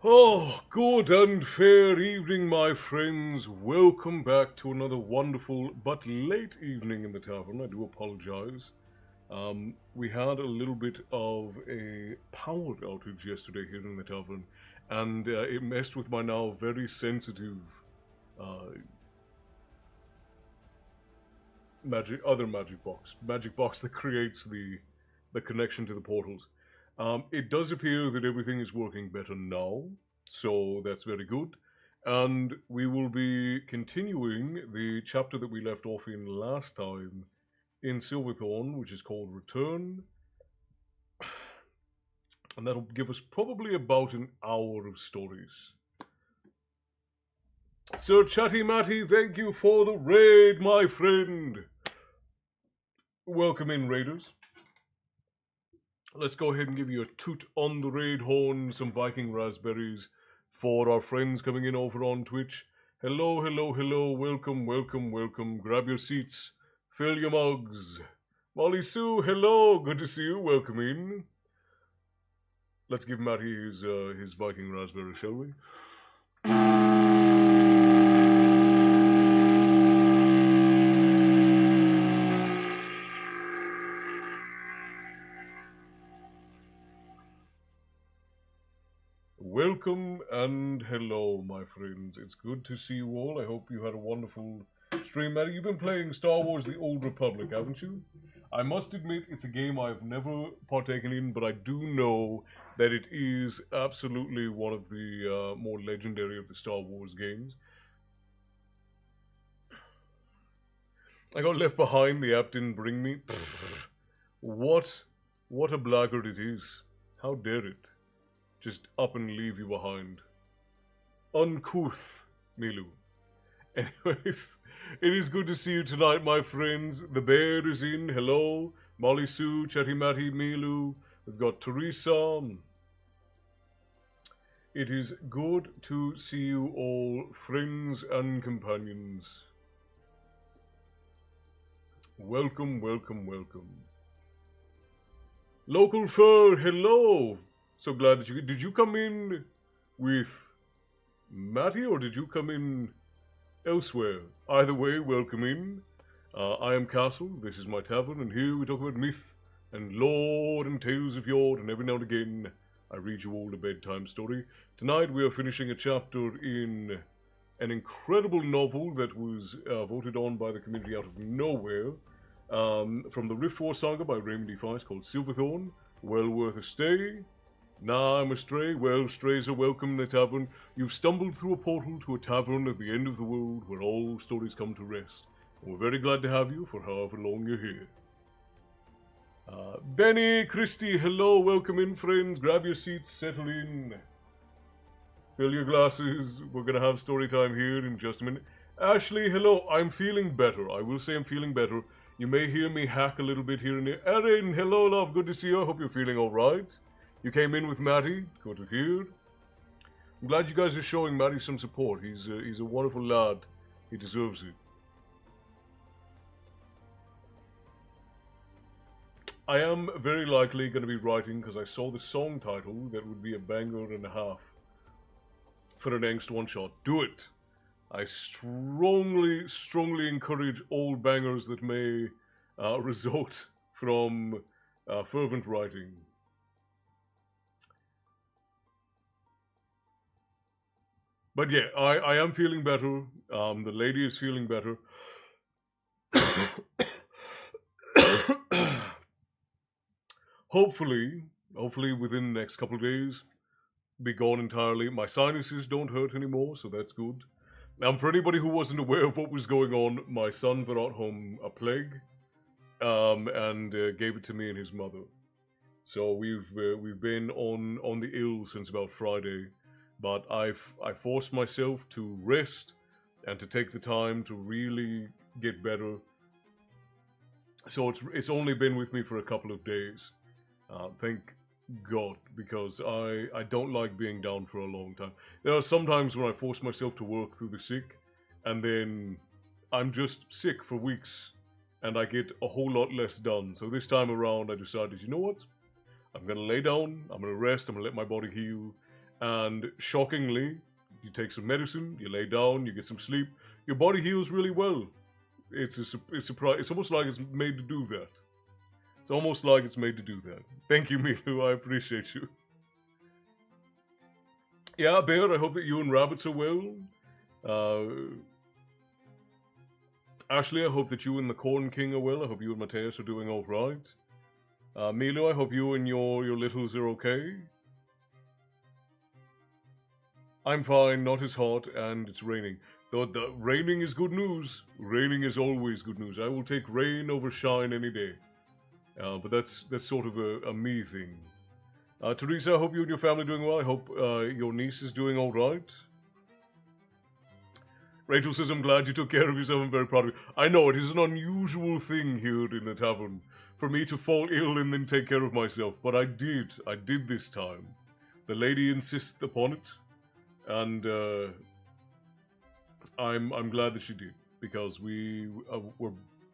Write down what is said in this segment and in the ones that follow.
Oh, good and fair evening, my friends. Welcome back to another wonderful but late evening in the tavern. I do apologize. We had a little bit of a power outage yesterday here in the tavern, and it messed with my now very sensitive uh, magic box that creates the connection to the portals. It does appear that everything is working better now, so that's very good. And we will be continuing the chapter that we left off in last time in Silverthorn, which is called Return, and that'll give us probably about an hour of stories. Sir Chatty Matty, thank you for the raid, my friend. Welcome in, raiders. Let's go ahead and give you a toot on the raid horn, some Viking raspberries for our friends coming in over on Twitch. Hello, hello, hello, welcome, welcome, welcome. Grab your seats, fill your mugs. Molly Sue, hello, good to see you, welcome in. Let's give Matty his Viking raspberry, shall we? Welcome and hello, my friends. It's good to see you all. I hope you had a wonderful stream. Matty, you've been playing Star Wars The Old Republic, haven't you? I must admit, it's a game I've never partaken in, but I do know that it is absolutely one of the more legendary of the Star Wars games. I got left behind, the app didn't bring me. Pfft. What a blackguard it is. How dare it? Just up and leave you behind. Uncouth, Milu. Anyways, it is good to see you tonight, my friends. The bear is in. Hello. Molly Sue, Chatty Matty, Milu. We've got Teresa. It is good to see you all, friends and companions. Welcome, welcome, welcome. Local Fur, hello. So glad that did you come in with Matty or did you come in elsewhere? Either way, welcome in. I am Castle, this is my tavern, and here we talk about myth and lore and tales of yore, and every now and again I read you all a bedtime story. Tonight we are finishing a chapter in an incredible novel that was voted on by the community out of nowhere, from the Rift War saga by Raymond D. Fice, called Silverthorn. Well worth a stay. Nah, I'm a stray. Well, strays are welcome in the tavern. You've stumbled through a portal to a tavern at the end of the world where all stories come to rest. And we're very glad to have you for however long you're here. Benny, Christy, hello, welcome in, friends. Grab your seats, settle in. Fill your glasses. We're going to have story time here in just a minute. Ashley, hello. I'm feeling better. I will say I'm feeling better. You may hear me hack a little bit here and there. Erin, hello, love. Good to see you. I hope you're feeling all right. You came in with Matty. Good to hear. I'm glad you guys are showing Matty some support. He's a wonderful lad. He deserves it. I am very likely going to be writing, because I saw the song title, that would be a banger and a half for the next one-shot. Do it! I strongly, strongly encourage all bangers that may result from fervent writing. But yeah, I am feeling better. The lady is feeling better. Hopefully within the next couple of days, be gone entirely. My sinuses don't hurt anymore, so that's good. For anybody who wasn't aware of what was going on, my son brought home a plague, and gave it to me and his mother. So we've been on the ill since about Friday, but I forced myself to rest and to take the time to really get better. So it's only been with me for a couple of days. Thank God, because I don't like being down for a long time. There are some times when I force myself to work through the sick, and then I'm just sick for weeks, and I get a whole lot less done. So this time around, I decided, you know what? I'm going to lay down, I'm going to rest, I'm going to let my body heal, and shockingly, you take some medicine, you lay down, you get some sleep, your body heals really well. It's it's almost like it's made to do that. It's almost like it's made to do that. Thank you, Milu. I appreciate you. Yeah, Bear, I hope that you and Rabbits are well. Uh, Ashley, I hope that you and the Corn King are well. I hope you and Mateus are doing all right. Milu, I hope you and your littles are okay. I'm fine, not as hot, and it's raining. Though the raining is good news. Raining is always good news. I will take rain over shine any day. But that's sort of a me thing. Teresa, I hope you and your family are doing well. I hope your niece is doing all right. Rachel says, I'm glad you took care of yourself. I'm very proud of you. I know, it is an unusual thing here in the tavern for me to fall ill and then take care of myself. But I did. I did this time. The lady insists upon it. And I'm glad that she did. Because we're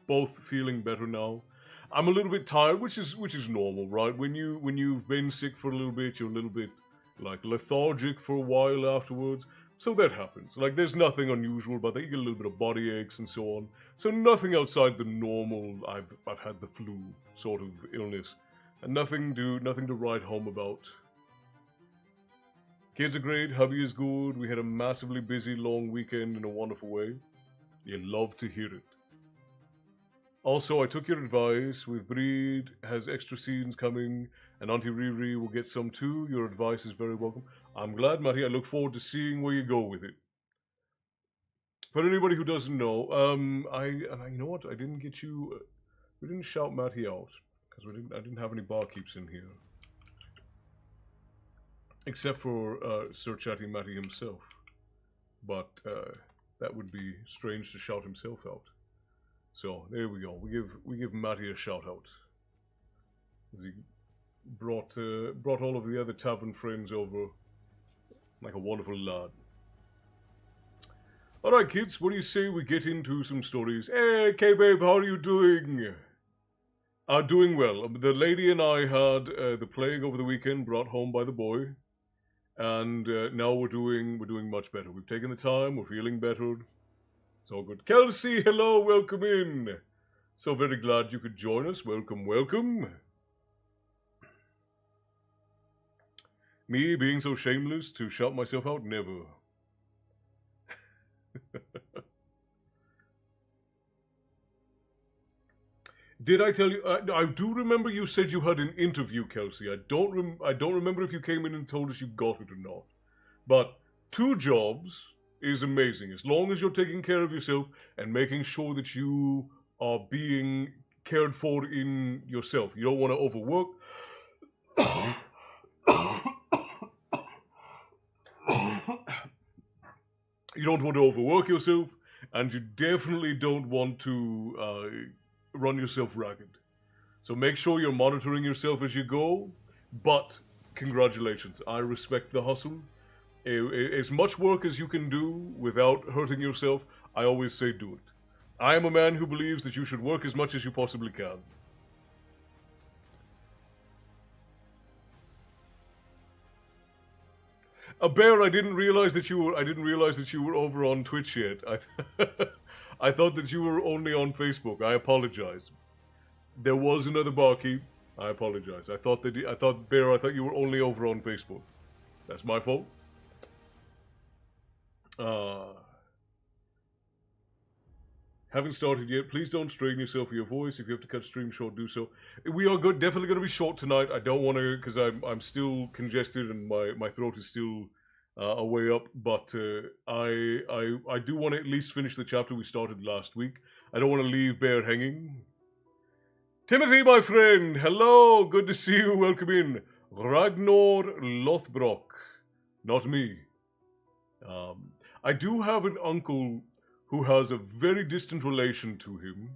both feeling better now. I'm a little bit tired, which is normal, right? When you've been sick for a little bit, you're a little bit like lethargic for a while afterwards. So that happens. Like there's nothing unusual about that. You get a little bit of body aches and so on. So nothing outside the normal. I've had the flu sort of illness, and nothing to write home about. Kids are great. Hubby is good. We had a massively busy long weekend in a wonderful way. You love to hear it. Also, I took your advice. With Breed has extra scenes coming, and Auntie Riri will get some too. Your advice is very welcome. I'm glad, Matty. I look forward to seeing where you go with it. For anybody who doesn't know, you know what? I didn't get you. We didn't shout Matty out because I didn't have any barkeeps in here, except for Sir Chatty Matty himself. But that would be strange to shout himself out. So there we go. We give Matty a shout out. He brought all of the other tavern friends over, like a wonderful lad. All right, kids. What do you say we get into some stories? Hey, K-Babe, how are you doing? Doing well. The lady and I had the plague over the weekend, brought home by the boy, and now we're doing much better. We've taken the time. We're feeling better. It's all good. Kelsey, hello, welcome in. So very glad you could join us. Welcome, welcome. Me being so shameless to shout myself out? Never. Did I tell you? I do remember you said you had an interview, Kelsey. I don't remember if you came in and told us you got it or not. But 2 jobs is amazing. As long as you're taking care of yourself and making sure that you are being cared for in yourself. You don't want to overwork. You don't want to overwork yourself, and you definitely don't want to run yourself ragged. So make sure you're monitoring yourself as you go, but congratulations. I respect the hustle. As much work as you can do without hurting yourself, I always say do it. I am a man who believes that you should work as much as you possibly can. Bear, I didn't realize that you were over on Twitch yet. I thought that you were only on Facebook. I apologize. There was another barkeep. I apologize. I thought Bear, you were only over on Facebook. That's my fault. Haven't started yet. Please don't strain yourself for your voice. If you have to cut stream short, do so. We are definitely going to be short tonight. I don't want to, because I'm still congested and my throat is still a way up. But I do want to at least finish the chapter we started last week. I don't want to leave Bear hanging. Timothy, my friend, hello. Good to see you. Welcome in. Ragnar Lothbrok. Not me. I do have an uncle who has a very distant relation to him.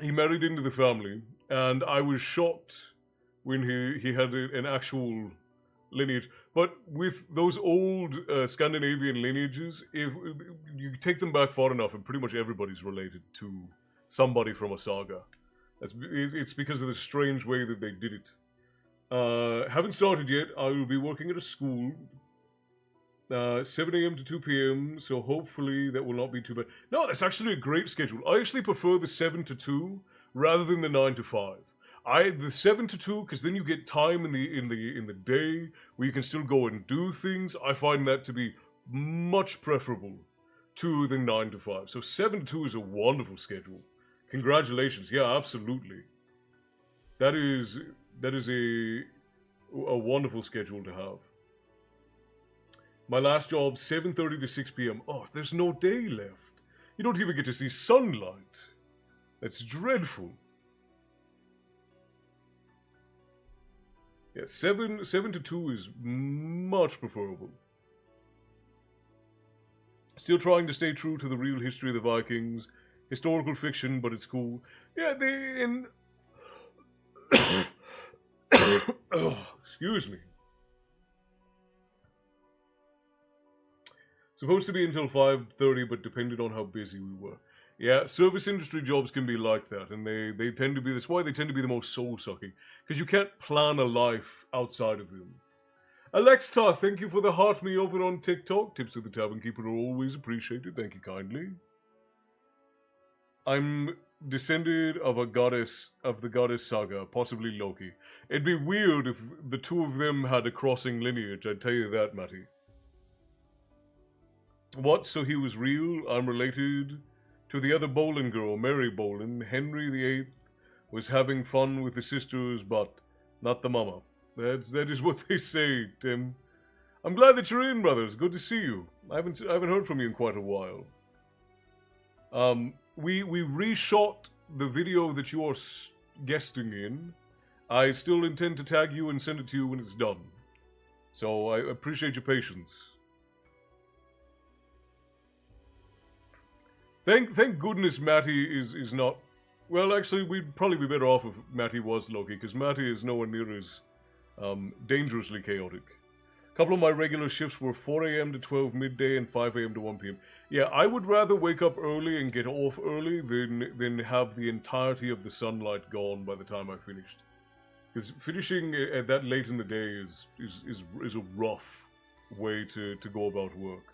He married into the family, and I was shocked when he had an actual lineage. But with those old Scandinavian lineages, if you take them back far enough, and pretty much everybody's related to somebody from a saga. It's because of the strange way that they did it. Haven't started yet. I will be working at a school. 7 a.m. to 2 p.m. So hopefully that will not be too bad. No, that's actually a great schedule. I actually prefer the 7 to 2 rather than the 9 to 5. The 7 to 2 because then you get time in the day where you can still go and do things. I find that to be much preferable to the 9 to 5. So 7 to 2 is a wonderful schedule. Congratulations. Yeah, absolutely. That is a wonderful schedule to have. My last job, 7:30 to 6 p.m. Oh, there's no day left. You don't even get to see sunlight. That's dreadful. Yeah, 7 to 2 is much preferable. Still trying to stay true to the real history of the Vikings. Historical fiction, but it's cool. Yeah, oh, excuse me. Supposed to be until 5:30, but depended on how busy we were. Yeah, service industry jobs can be like that, and they tend to be, that's why they tend to be the most soul-sucking, because you can't plan a life outside of them. Alexa, thank you for the heart me over on TikTok. Tips of the Tavern Keeper are always appreciated. Thank you kindly. I'm descended of the goddess saga, possibly Loki. It'd be weird if the two of them had a crossing lineage, I'd tell you that, Matty. What? So he was real? I'm related to the other Boleyn girl, Mary Boleyn. Henry VIII was having fun with the sisters, but not the mama. That is what they say, Tim. I'm glad that you're in, brothers. Good to see you. I haven't heard from you in quite a while. We reshot the video that you are guesting in. I still intend to tag you and send it to you when it's done. So I appreciate your patience. Thank goodness Matty is not... Well, actually, we'd probably be better off if Matty was Loki, because Matty is nowhere near as dangerously chaotic. A couple of my regular shifts were 4 a.m. to 12 midday and 5 a.m. to 1 p.m. Yeah, I would rather wake up early and get off early than have the entirety of the sunlight gone by the time I finished. Because finishing at that late in the day is a rough way to go about work.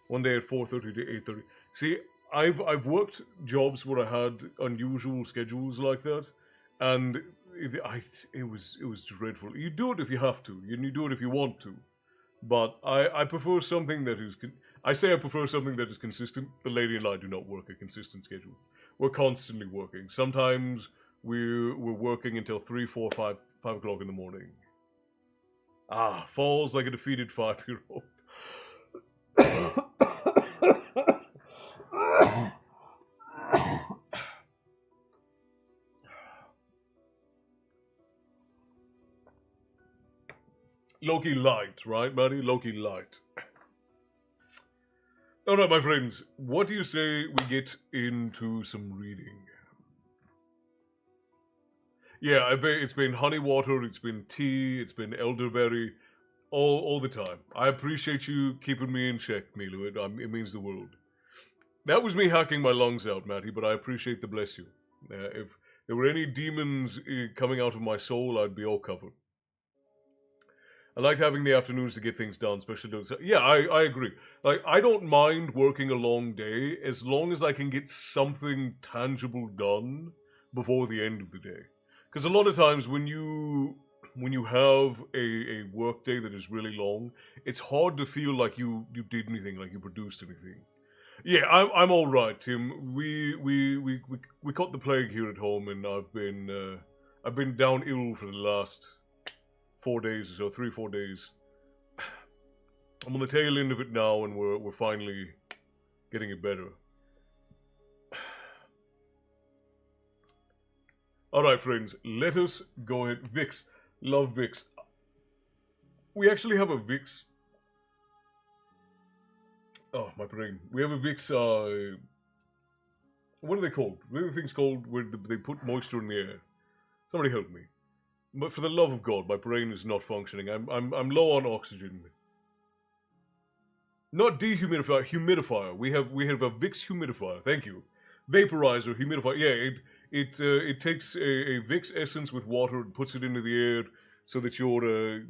One day at 4:30 to 8:30. See, I've worked jobs where I had unusual schedules like that, and it was dreadful. You do it if you have to, and you do it if you want to. But I prefer something that is... I say I prefer something that is consistent. The lady and I do not work a consistent schedule. We're constantly working. Sometimes we're working until 3, 4, 5 o'clock in the morning. Ah, falls like a defeated 5-year-old. Loki light, right, buddy? Loki light. Alright, my friends, what do you say we get into some reading? Yeah, I bet it's been honey water, it's been tea, it's been elderberry, all the time. I appreciate you keeping me in check, Milu. It means the world. That was me hacking my lungs out, Matty, but I appreciate the bless you. If there were any demons coming out of my soul, I'd be all covered. I like having the afternoons to get things done, especially doing... Yeah, I agree. Like, I don't mind working a long day as long as I can get something tangible done before the end of the day. Because a lot of times when you have a work day that is really long, it's hard to feel like you did anything, like you produced anything. Yeah, I'm all right, Tim. We caught the plague here at home, and I've been down ill for the last 4 days or so, 3-4 days. I'm on the tail end of it now, and we're finally getting it better. Alright, friends, let us go ahead. Vix. Love Vix. We actually have a Vix. Oh, my brain. We have a Vix, what are they called? What are the things called where they put moisture in the air? Somebody help me. But for the love of God, my brain is not functioning. I'm low on oxygen. Not dehumidifier, humidifier. We have a Vicks humidifier. Thank you. Vaporizer, humidifier. Yeah, It takes a Vicks essence with water and puts it into the air so that you're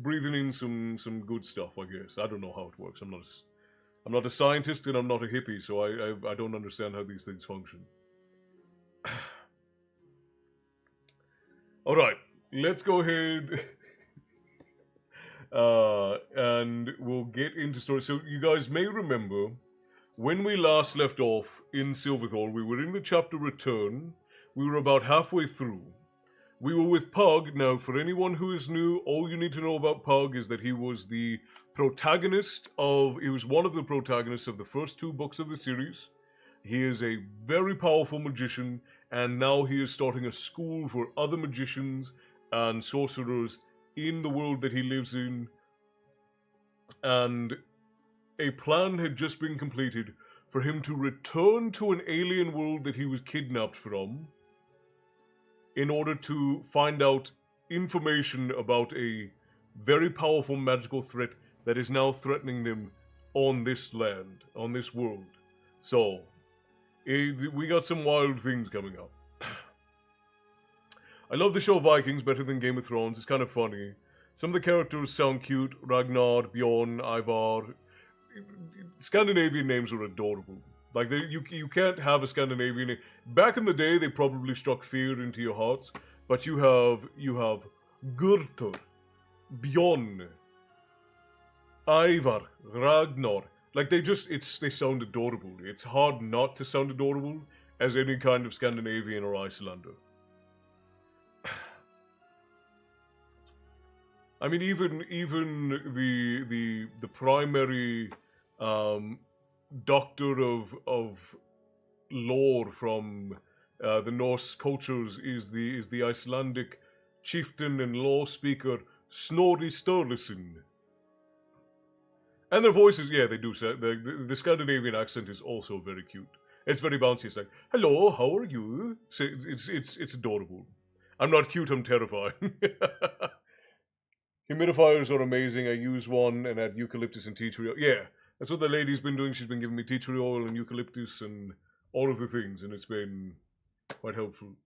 breathing in some good stuff. I guess I don't know how it works. I'm not a scientist and I'm not a hippie, so I don't understand how these things function. All right, let's go ahead and we'll get into story. So you guys may remember when we last left off in Silverthorn, we were in the chapter Return. We were about halfway through. We were with Pug. Now, for anyone who is new, all you need to know about Pug is that he was he was one of the protagonists of the first two books of the series. He is a very powerful magician, and now he is starting a school for other magicians and sorcerers in the world that he lives in. And a plan had just been completed for him to return to an alien world that he was kidnapped from in order to find out information about a very powerful magical threat that is now threatening them on this land, on this world. So, we got some wild things coming up. I love the show Vikings better than Game of Thrones. It's kind of funny. Some of the characters sound cute. Ragnar, Bjorn, Ivar. Scandinavian names are adorable. Like, you can't have a Scandinavian name. Back in the day, they probably struck fear into your hearts. But you have Gurtur, Bjorn, Ivar, Ragnar. Like, they sound adorable. It's hard not to sound adorable as any kind of Scandinavian or Icelander. I mean, even the primary doctor of lore from the Norse cultures is the Icelandic chieftain and law speaker Snorri Sturluson. And their voices, yeah, they do. The Scandinavian accent is also very cute. It's very bouncy. It's like, hello, how are you? So it's adorable. I'm not cute, I'm terrifying. Humidifiers are amazing. I use one and add eucalyptus and tea tree. Yeah, that's what the lady's been doing. She's been giving me tea tree oil and eucalyptus and all of the things, and it's been quite helpful.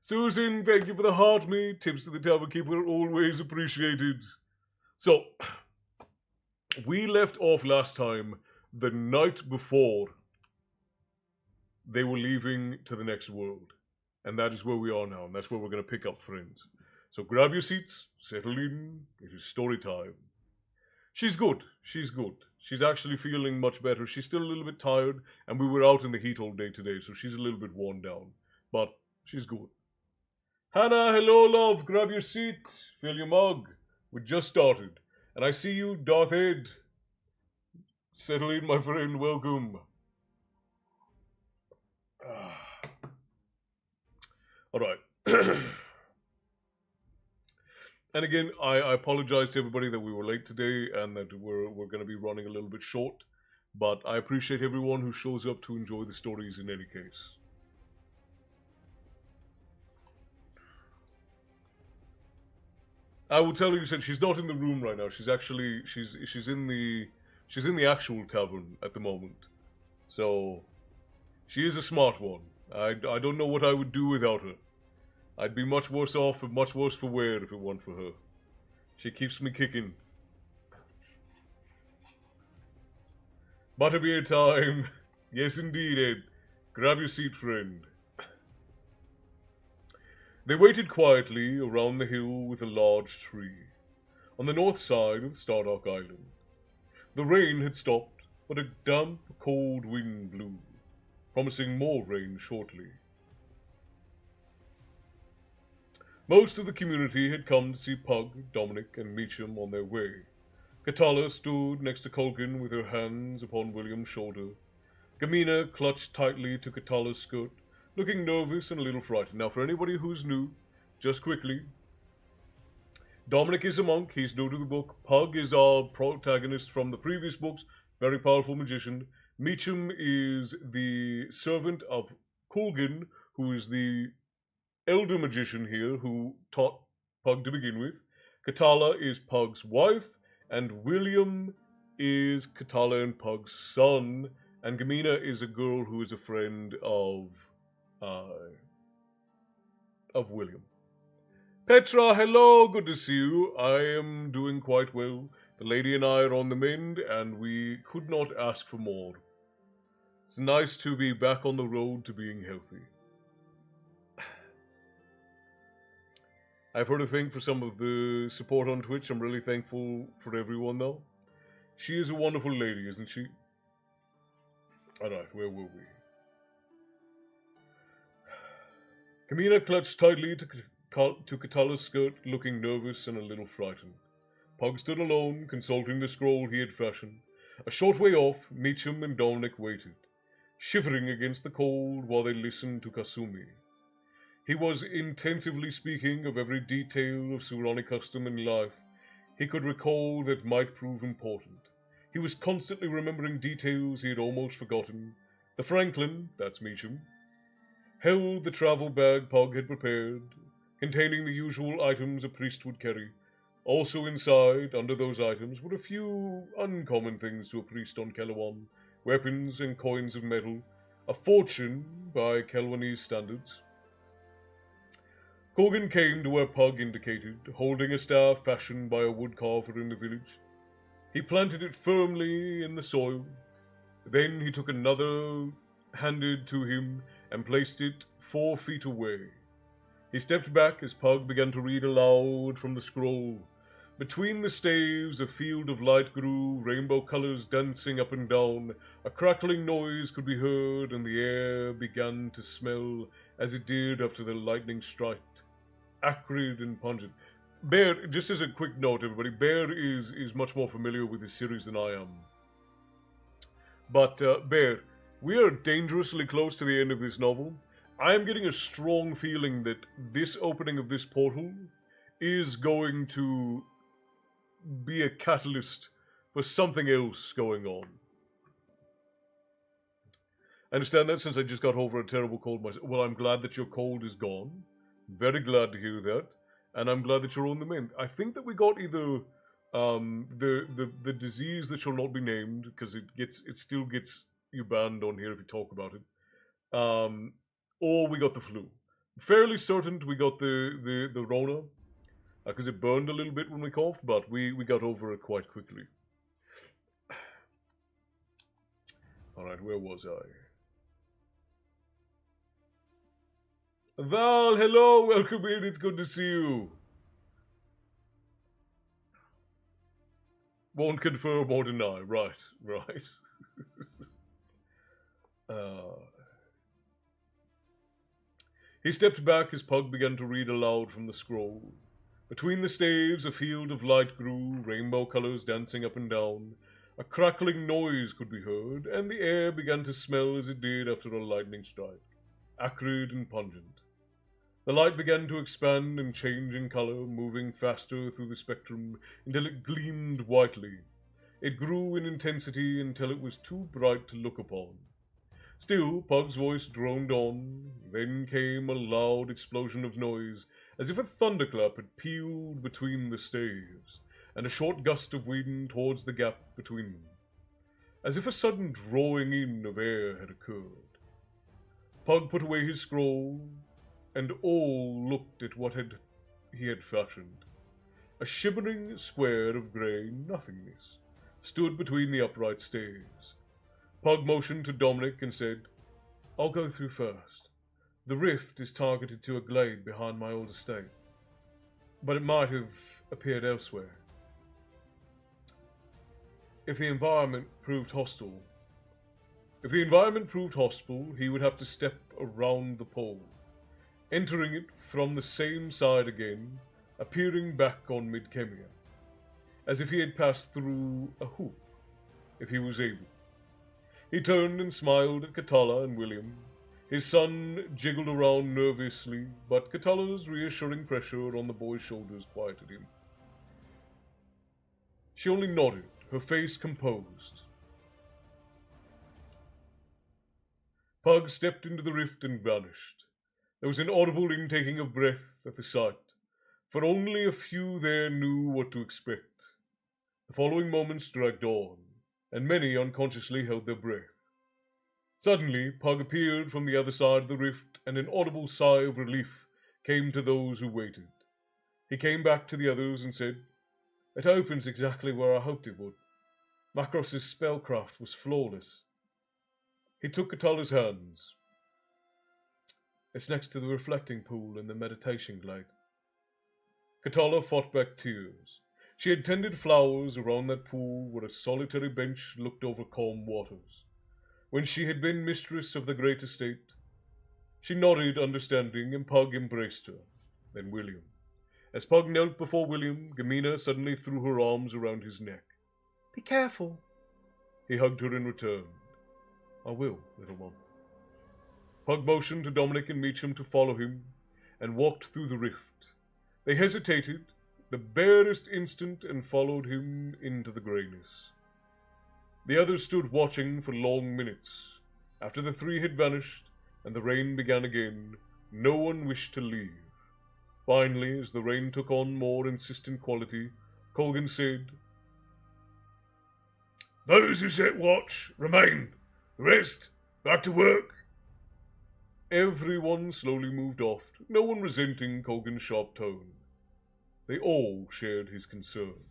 Susan, thank you for the heart meat. Tips to the tavern keeper are always appreciated. So, we left off last time the night before they were leaving to the next world. And that is where we are now, and that's where we're going to pick up, friends. So grab your seats, settle in, it is story time. She's good, she's good. She's actually feeling much better. She's still a little bit tired, and we were out in the heat all day today, so she's a little bit worn down. But she's good. Hannah, hello, love, grab your seat, fill your mug. We just started. And I see you, Darth Ed. Settle in, my friend, welcome. Alright. And again, I apologize to everybody that we were late today and that we're going to be running a little bit short. But I appreciate everyone who shows up to enjoy the stories in any case. I will tell you, she's not in the room right now. She's actually she's in the actual tavern at the moment. So she is a smart one. I don't know what I would do without her. I'd be much worse off and much worse for wear if it weren't for her. She keeps me kicking. Butterbeer time. Yes, indeed, Ed. Grab your seat, friend. They waited quietly around the hill with a large tree, on the north side of Stardark Island. The rain had stopped, but a damp, cold wind blew, promising more rain shortly. Most of the community had come to see Pug, Dominic, and Meacham on their way. Katala stood next to Colgan with her hands upon William's shoulder. Gamina clutched tightly to Katala's skirt, looking nervous and a little frightened. Now, for anybody who's new, just quickly, Dominic is a monk. He's new to the book. Pug is our protagonist from the previous books, very powerful magician. Meacham is the servant of Colgan, who is the elder magician here who taught Pug to begin with. Katala is Pug's wife, and William is Katala and Pug's son, and Gamina is a girl who is a friend of of William. Petra, hello, good to see you. I am doing quite well. The lady and I are on the mend, and we could not ask for more. It's nice to be back on the road to being healthy. I've heard a thing for some of the support on Twitch. I'm really thankful for everyone, though. She is a wonderful lady, isn't she? Alright, where were we? Kamina clutched tightly to Katala's skirt, looking nervous and a little frightened. Pug stood alone, consulting the scroll he had fashioned. A short way off, Meacham and Dominic waited, shivering against the cold while they listened to Kasumi. He was intensively speaking of every detail of Surani custom and life he could recall that might prove important. He was constantly remembering details he had almost forgotten. The Franklin, that's Meacham, held the travel bag Pug had prepared, containing the usual items a priest would carry. Also inside, under those items, were a few uncommon things to a priest on Kelwan: weapons and coins of metal, a fortune by Kelwanese standards. Corgan came to where Pug indicated, holding a staff fashioned by a woodcarver in the village. He planted it firmly in the soil. Then he took another handed to him and placed it 4 feet away. He stepped back as Pug began to read aloud from the scroll. Between the staves, a field of light grew, rainbow colors dancing up and down. A crackling noise could be heard, and the air began to smell as it did after the lightning strike, acrid and pungent. Bear, just as a quick note, everybody, Bear is much more familiar with this series than I am. But, Bear, we are dangerously close to the end of this novel. I am getting a strong feeling that this opening of this portal is going to be a catalyst for something else going on. I understand that since I just got over a terrible cold myself. Well, I'm glad that your cold is gone. Very glad to hear that. And I'm glad that you're on the mend. I think that we got either the disease that shall not be named, because it still gets you banned on here if you talk about it. Or we got the flu. Fairly certain we got the Rona, because it burned a little bit when we coughed, but we got over it quite quickly. Alright, where was I? Val, hello, welcome in, it's good to see you. Won't confirm or deny, right. He stepped back as Pug began to read aloud from the scroll. Between the staves, a field of light grew, rainbow colors dancing up and down. A crackling noise could be heard, and the air began to smell as it did after a lightning strike, acrid and pungent. The light began to expand and change in color, moving faster through the spectrum until it gleamed whitely. It grew in intensity until it was too bright to look upon. Still, Pug's voice droned on. Then came a loud explosion of noise, as if a thunderclap had pealed between the staves, and a short gust of wind towards the gap between them, as if a sudden drawing in of air had occurred. Pug put away his scroll, and all looked at what he had fashioned. A shimmering square of grey nothingness stood between the upright staves. Pug motioned to Dominic and said, "I'll go through first. The rift is targeted to a glade behind my old estate, but it might have appeared elsewhere. If the environment proved hostile, he would have to step around the pole, entering it from the same side again, appearing back on Midkemia, as if he had passed through a hoop, if he was able." He turned and smiled at Katala and William. His son jiggled around nervously, but Katala's reassuring pressure on the boy's shoulders quieted him. She only nodded, her face composed. Pug stepped into the rift and vanished. There was an audible intaking of breath at the sight, for only a few there knew what to expect. The following moments dragged on, and many unconsciously held their breath. Suddenly, Pug appeared from the other side of the rift, and an audible sigh of relief came to those who waited. He came back to the others and said, "It opens exactly where I hoped it would. Macros's spellcraft was flawless." He took Katala's hands. "It's next to the reflecting pool in the meditation glade." Katala fought back tears. She had tended flowers around that pool where a solitary bench looked over calm waters. When she had been mistress of the great estate, she nodded understanding and Pug embraced her, then William. As Pug knelt before William, Gamina suddenly threw her arms around his neck. "Be careful." He hugged her in return. "I will, little one." Pug motioned to Dominic and Meacham to follow him and walked through the rift. They hesitated the barest instant and followed him into the greyness. The others stood watching for long minutes. After the three had vanished and the rain began again, no one wished to leave. Finally, as the rain took on more insistent quality, Colgan said, "Those who set watch, remain. The rest, back to work." Everyone slowly moved off, no one resenting Colgan's sharp tone. They all shared his concern.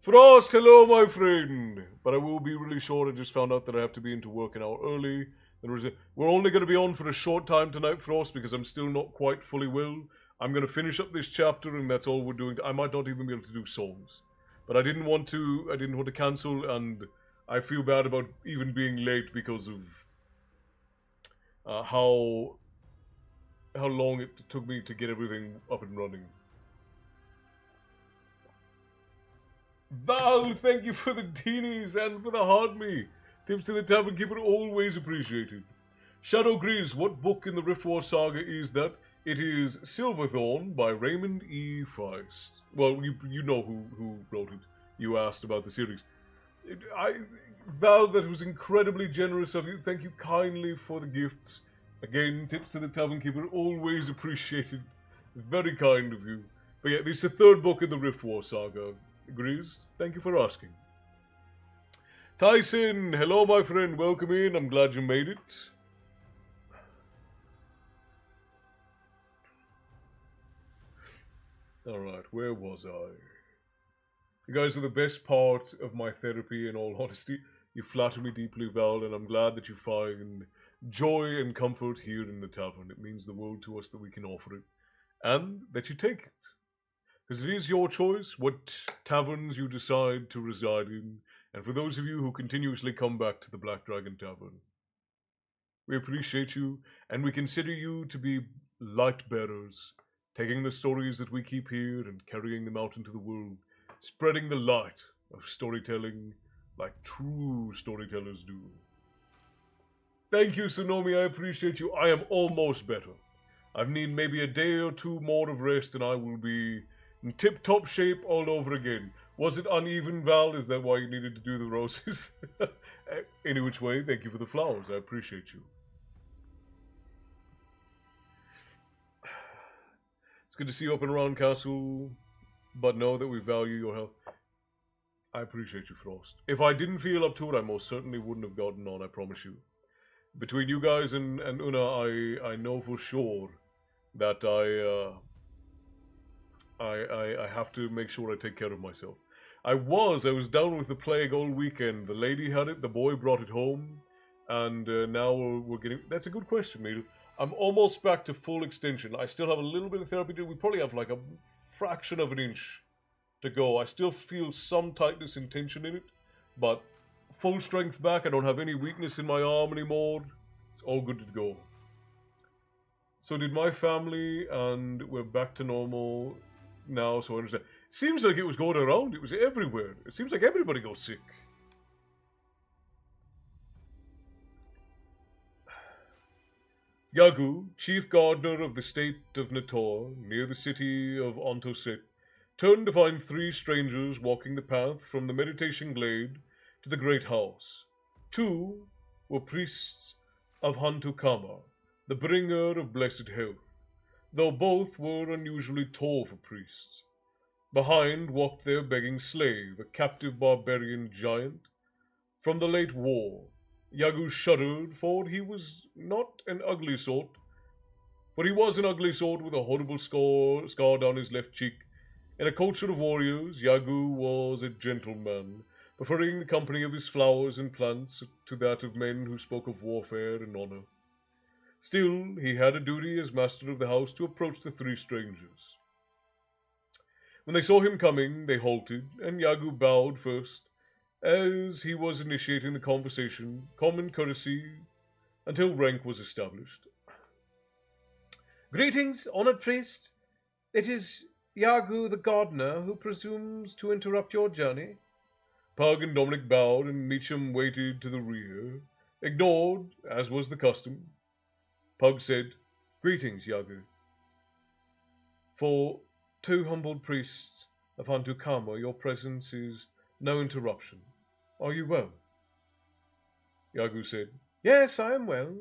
"Frost, hello, my friend. But I will be really short. I just found out that I have to be into work an hour early. We're only going to be on for a short time tonight, Frost, because I'm still not quite fully well. I'm going to finish up this chapter, and that's all we're doing. I might not even be able to do songs. But I didn't want to cancel, and I feel bad about even being late because of how long it took me to get everything up and running. Val, thank you for the teenies and for the hard me. Tips to the tavern keeper always appreciated. Shadow Grizz, what book in the Riftwar saga is that? It is Silverthorn by Raymond E. Feist. Well, you know who wrote it. You asked about the series. Val, that was incredibly generous of you. Thank you kindly for the gifts. Again, tips to the tavern keeper always appreciated. Very kind of you. But yeah, this is the third book in the Riftwar saga. Grizz, thank you for asking. Tyson, hello my friend, welcome in, I'm glad you made it. Alright, where was I? You guys are the best part of my therapy, in all honesty. You flatter me deeply, Val, and I'm glad that you find joy and comfort here in the tavern. It means the world to us that we can offer it, and that you take it. Because it is your choice what taverns you decide to reside in, and for those of you who continuously come back to the Black Dragon Tavern, we appreciate you, and we consider you to be light bearers, taking the stories that we keep here and carrying them out into the world, spreading the light of storytelling like true storytellers do. Thank you, Sonomi, I appreciate you. I am almost better. I need maybe a day or two more of rest, and I will be in tip-top shape all over again. Was it uneven, Val? Is that why you needed to do the roses? Any which way, thank you for the flowers. I appreciate you. It's good to see you up and around, Castle, but know that we value your help. I appreciate you, Frost. If I didn't feel up to it, I most certainly wouldn't have gotten on, I promise you. Between you guys and Una, I know for sure that I have to make sure I take care of myself. I was down with the plague all weekend. The lady had it, the boy brought it home, and now we're getting... That's a good question, Neil. I'm almost back to full extension. I still have a little bit of therapy to do. We probably have like a fraction of an inch to go. I still feel some tightness and tension in it, but full strength back. I don't have any weakness in my arm anymore. It's all good to go. So did my family, and we're back to normal now, so I understand. Seems like it was going around. It was everywhere. It seems like everybody goes sick. Yagu, chief gardener of the state of Nator, near the city of Ontoset, turned to find three strangers walking the path from the meditation glade to the great house. Two were priests of Hantukama, the bringer of blessed health, though both were unusually tall for priests. Behind walked their begging slave, a captive barbarian giant from the late war, Yagu shuddered, for he was not an ugly sort. For he was an ugly sort with a horrible scar down his left cheek. In a culture of warriors, Yagu was a gentleman, preferring the company of his flowers and plants to that of men who spoke of warfare and honor. Still, he had a duty as master of the house to approach the three strangers. When they saw him coming, they halted, and Yagu bowed first, as he was initiating the conversation, common courtesy, until rank was established. Greetings, honored priest. It is Yagu the gardener who presumes to interrupt your journey. Pug and Dominic bowed, and Meacham waited to the rear, ignored, as was the custom. Pug said, "Greetings, Yagu." For two humbled priests of Hantukama, your presence is no interruption. Are you well? Yagu said, Yes, I am well.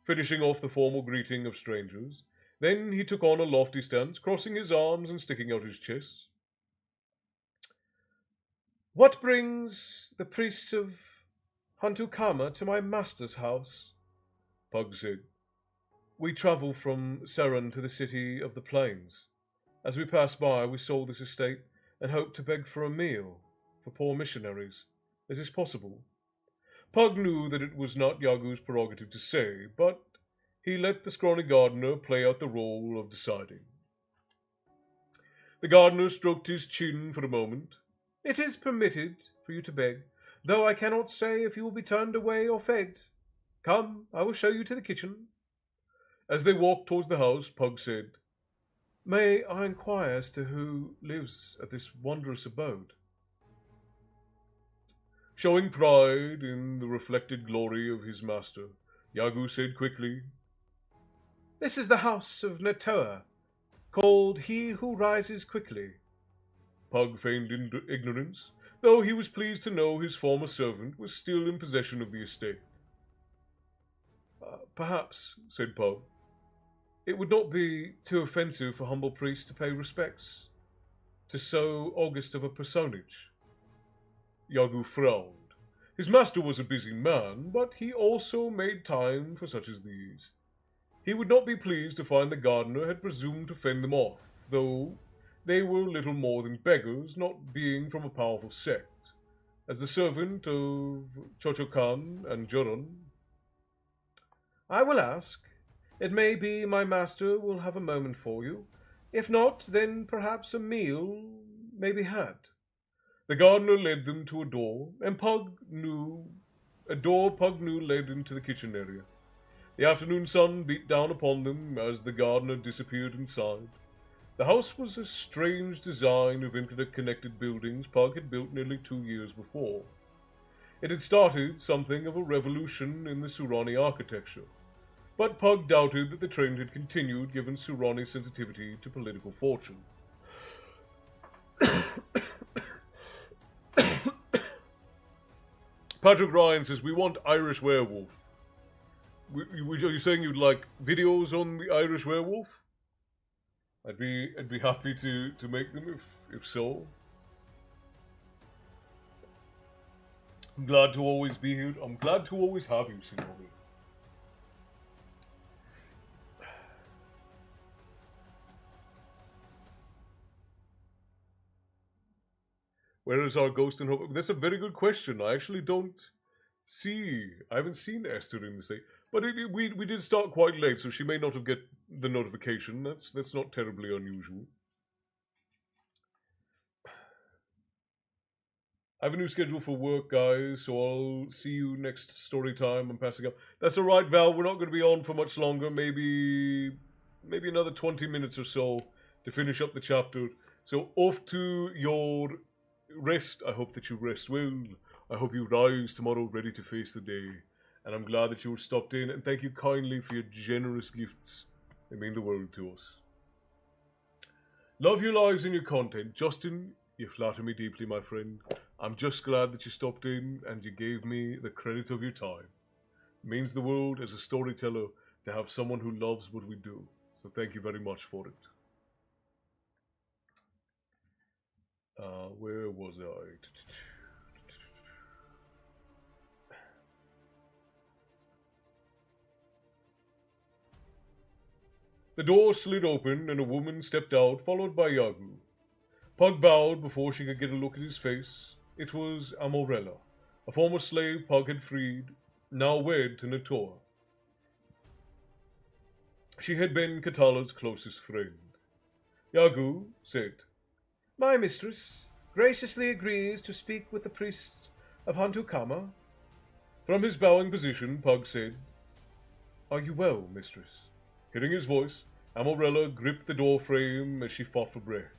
finishing off the formal greeting of strangers. Then he took on a lofty stance, crossing his arms and sticking out his chest. What brings the priests of Hantukama to my master's house? Pug said, We travel from Seren to the city of the plains. As we passed by, we saw this estate and hoped to beg for a meal for poor missionaries. Is this possible? Pug knew that it was not Yagu's prerogative to say, but he let the scrawny gardener play out the role of deciding. The gardener stroked his chin for a moment. It is permitted for you to beg, though I cannot say if you will be turned away or fed. Come, I will show you to the kitchen. As they walked towards the house, Pug said, May I inquire as to who lives at this wondrous abode? Showing pride in the reflected glory of his master, Yagu said quickly, This is the house of Netoa, called He Who Rises Quickly. Pug feigned ignorance, though he was pleased to know his former servant was still in possession of the estate. Perhaps, said Pug, it would not be too offensive for humble priests to pay respects to so august of a personage. Yagu frowned. His master was a busy man, but he also made time for such as these. He would not be pleased to find the gardener had presumed to fend them off, though they were little more than beggars, not being from a powerful sect. As the servant of Chochokan and Joron, I will ask. It may be my master will have a moment for you. If not, then perhaps a meal may be had. The gardener led them to a door Pug knew led into the kitchen area. The afternoon sun beat down upon them as the gardener disappeared inside. The house was a strange design of interconnected buildings Pug had built nearly 2 years before. It had started something of a revolution in the Surani architecture, but Pug doubted that the trend had continued given Surani's sensitivity to political fortune. Patrick Ryan says, we want Irish Werewolf. Are you saying you'd like videos on the Irish Werewolf? I'd be happy to make them if so. I'm glad to always be here. I'm glad to always have you, Sinori. Where is our ghost and hope? That's a very good question. I actually don't see. I haven't seen Esther in the state, but we did start quite late, so she may not have get the notification. That's not terribly unusual. I have a new schedule for work, guys, so I'll see you next story time. I'm passing up. That's all right, Val. We're not going to be on for much longer. Maybe another 20 minutes or so to finish up the chapter. So off to your rest. I hope that you rest well. I hope you rise tomorrow ready to face the day. And I'm glad that you stopped in. And thank you kindly for your generous gifts. They mean the world to us. Love your lives and your content. Justin, you flatter me deeply, my friend. I'm just glad that you stopped in and you gave me the credit of your time. It means the world as a storyteller to have someone who loves what we do. So thank you very much for it. Where was I? The door slid open and a woman stepped out, followed by Yagu. Pug bowed before she could get a look at his face. It was Amorella, a former slave Pug had freed, now wed to Nator. She had been Katala's closest friend. Yagu said, My mistress graciously agrees to speak with the priests of Hantukama. From his bowing position, Pug said, Are you well, mistress? Hearing his voice, Amorella gripped the door frame as she fought for breath.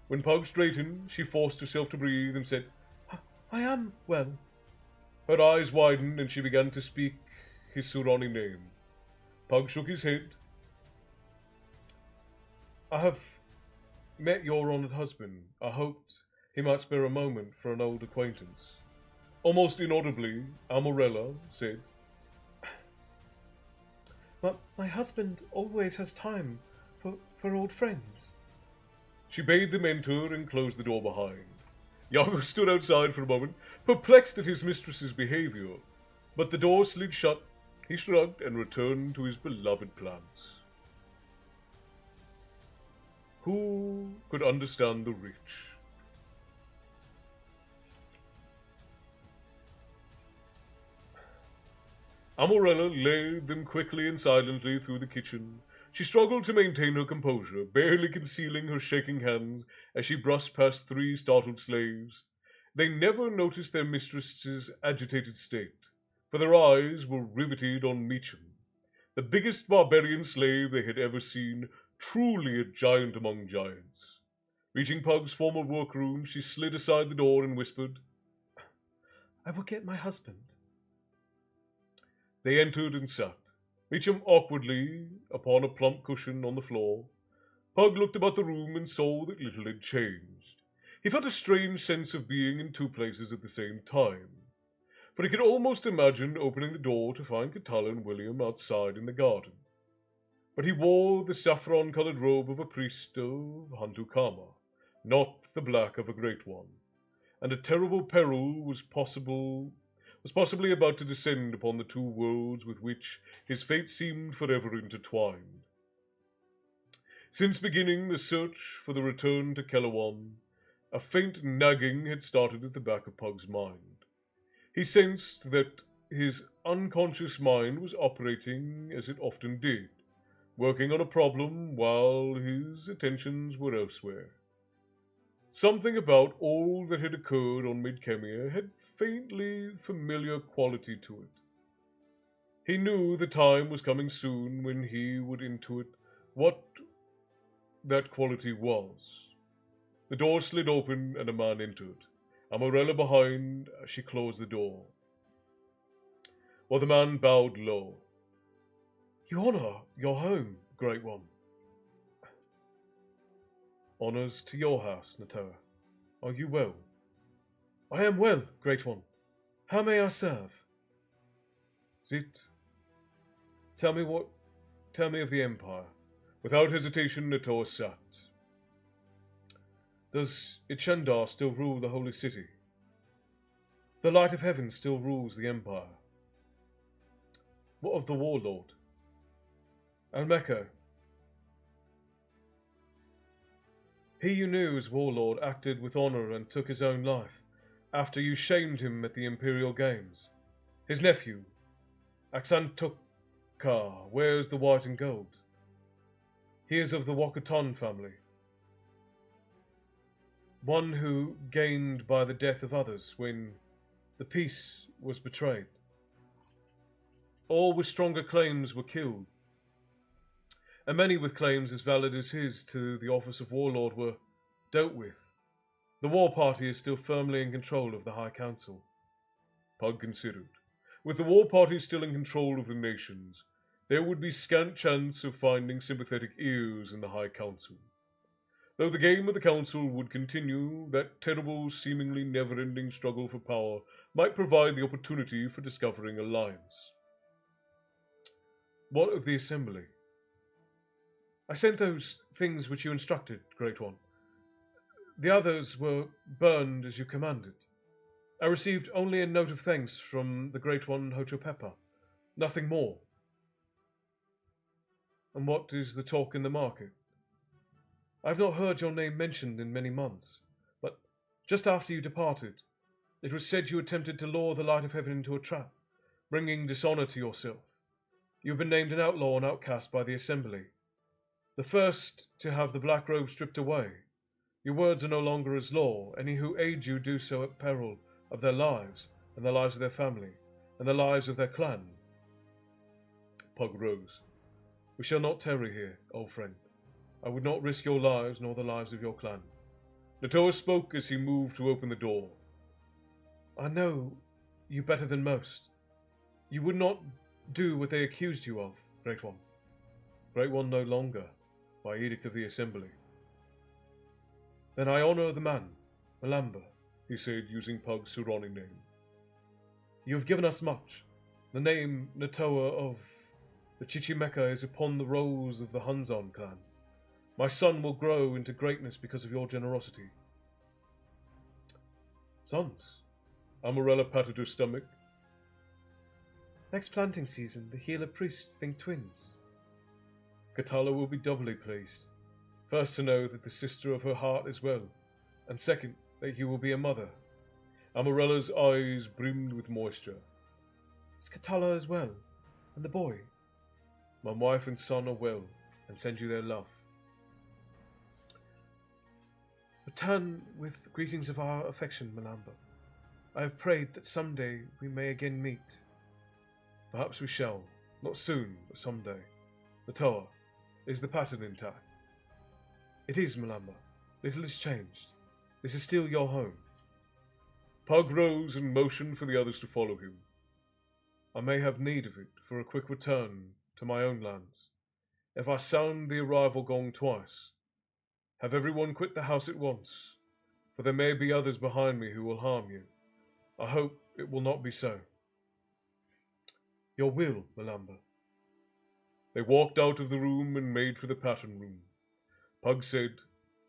When Pug straightened, she forced herself to breathe and said, I am well. Her eyes widened and she began to speak his Surani name. Pug shook his head. I have met your honoured husband. I hoped he might spare a moment for an old acquaintance. Almost inaudibly, Amorella said, But my husband always has time for old friends. She bade them enter and closed the door behind. Yago stood outside for a moment, perplexed at his mistress's behavior, but the door slid shut. He shrugged and returned to his beloved plants. Who could understand the rich? Amorella led them quickly and silently through the kitchen. She struggled to maintain her composure, barely concealing her shaking hands as she brushed past 3 startled slaves. They never noticed their mistress's agitated state, for their eyes were riveted on Meacham, the biggest barbarian slave they had ever seen, truly a giant among giants. Reaching Pug's former workroom, she slid aside the door and whispered, I will get my husband. They entered and sat, Meacham awkwardly upon a plump cushion on the floor. Pug looked about the room and saw that little had changed. He felt a strange sense of being in 2 places at the same time, for he could almost imagine opening the door to find Katala and William outside in the garden. But he wore the saffron-colored robe of a priest of Hantukama, not the black of a great one, and a terrible peril was possibly about to descend upon the 2 worlds with which his fate seemed forever intertwined. Since beginning the search for the return to Kelawon, a faint nagging had started at the back of Pug's mind. He sensed that his unconscious mind was operating as it often did, working on a problem while his attentions were elsewhere. Something about all that had occurred on Midkemia had faintly familiar quality to it. He knew the time was coming soon when he would intuit what that quality was. The door slid open and a man entered, Amorella behind as she closed the door. While the man bowed low. You honour your home, Great One. Honours to your house, Natara. Are you well? I am well, Great One. How may I serve? Zit, tell me of the Empire. Without hesitation, Nator sat. Does Ichendar still rule the Holy City? The Light of Heaven still rules the Empire. What of the Warlord? Almeko. He you knew as Warlord acted with honour and took his own life after you shamed him at the Imperial Games. His nephew, Aksantukar, wears the white and gold. He is of the Wakatan family. One who gained by the death of others when the peace was betrayed. All with stronger claims were killed, and many with claims as valid as his to the office of Warlord were dealt with. The war party is still firmly in control of the High Council. Pug considered. With the war party still in control of the nations, there would be scant chance of finding sympathetic ears in the High Council. Though the game of the Council would continue, that terrible, seemingly never-ending struggle for power might provide the opportunity for discovering alliance. What of the Assembly? I sent those things which you instructed, Great One. The others were burned as you commanded. I received only a note of thanks from the Great One Hochopepa. Nothing more. And what is the talk in the market? I have not heard your name mentioned in many months, but just after you departed, it was said you attempted to lure the light of heaven into a trap, bringing dishonour to yourself. You have been named an outlaw and outcast by the Assembly, the first to have the black robe stripped away. Your words are no longer as law. Any who aid you do so at peril of their lives, and the lives of their family, and the lives of their clan. Pug rose. We shall not tarry here, old friend. I would not risk your lives nor the lives of your clan. Natoa spoke as he moved to open the door. I know you better than most. You would not do what they accused you of, Great One. Great One no longer, by edict of the Assembly. Then I honour the man, Malamba, he said, using Pug's Surani name. You have given us much. The name Natoa of the Chichimeca is upon the rolls of the Hunzon clan. My son will grow into greatness because of your generosity. Sons? Amarella patted her stomach. Next planting season, the healer priests think twins. Katala will be doubly pleased. First, to know that the sister of her heart is well, and second, that you will be a mother. Amarella's eyes brimmed with moisture. Is Katala as well? And the boy? My wife and son are well, and send you their love. Return with greetings of our affection, Malamba. I have prayed that someday we may again meet. Perhaps we shall. Not soon, but someday. Natoa, is the pattern intact? It is, Malamba. Little has changed. This is still your home. Pug rose and motioned for the others to follow him. I may have need of it for a quick return to my own lands. If I sound the arrival gong twice, have everyone quit the house at once, for there may be others behind me who will harm you. I hope it will not be so. Your will, Malamba. They walked out of the room and made for the pattern room. Pug said,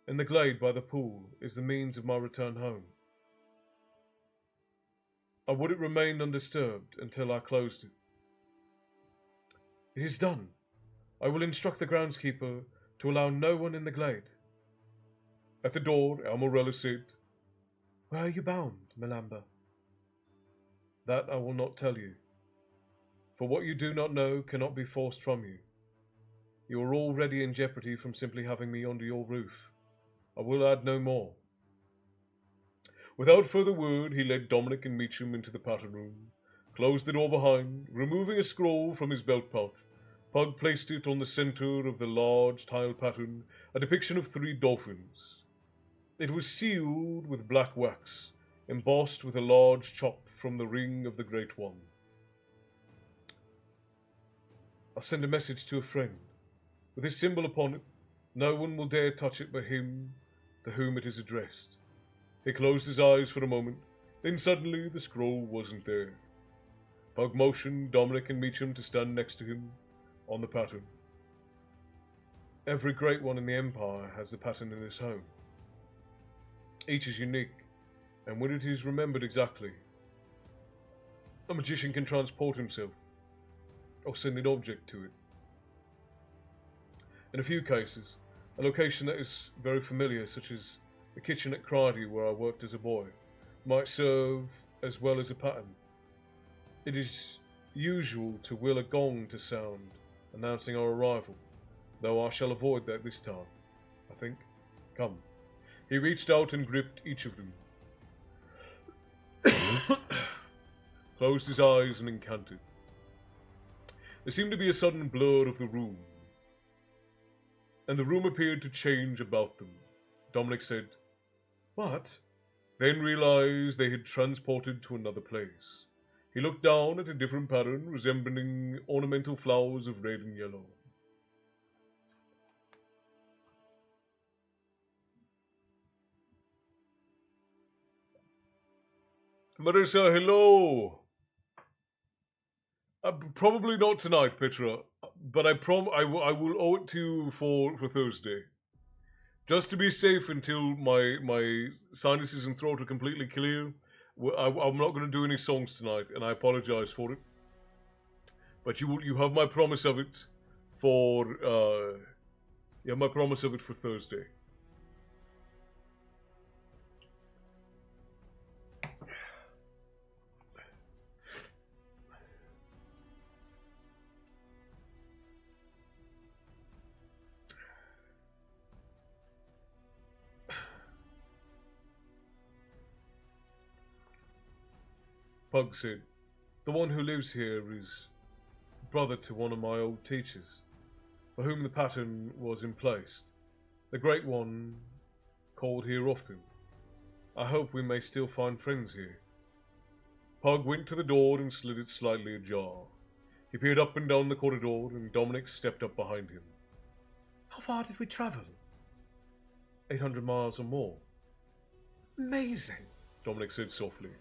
In the glade by the pool is the means of my return home. I would it remain undisturbed until I closed it. It is done. I will instruct the groundskeeper to allow no one in the glade. At the door, Amarella said, Where are you bound, Malamba? That I will not tell you. For what you do not know cannot be forced from you. You are already in jeopardy from simply having me under your roof. I will add no more. Without further word, he led Dominic and Meacham into the pattern room, closed the door behind, removing a scroll from his belt pouch. Pug placed it on the centre of the large tile pattern, a depiction of 3 dolphins. It was sealed with black wax, embossed with a large chop from the ring of the Great One. I'll send a message to a friend. With this symbol upon it, no one will dare touch it but him to whom it is addressed. He closed his eyes for a moment, then suddenly the scroll wasn't there. Pug motioned Dominic and Meacham to stand next to him on the pattern. Every great one in the Empire has the pattern in his home. Each is unique, and when it is remembered exactly, a magician can transport himself, or send an object to it. In a few cases, a location that is very familiar, such as the kitchen at Crydy where I worked as a boy, might serve as well as a pattern. It is usual to will a gong to sound, announcing our arrival, though I shall avoid that this time, I think. Come. He reached out and gripped each of them. Closed his eyes and incanted. There seemed to be a sudden blur of the room, and the room appeared to change about them. Dominic said, What? Then realized they had transported to another place. He looked down at a different pattern resembling ornamental flowers of red and yellow. Marissa, hello! Probably not tonight, Petra, but I will owe it to you for Thursday. Just to be safe until my sinuses and throat are completely clear, I'm not going to do any songs tonight, and I apologize for it. But you have my promise of it for, my promise of it for Thursday. Pug said, "The one who lives here is brother to one of my old teachers, for whom the pattern was emplaced. The Great One called here often. I hope we may still find friends here." Pug went to the door and slid it slightly ajar. He peered up and down the corridor, and Dominic stepped up behind him. "How far did we travel?" 800 miles or more. "Amazing," Dominic said softly.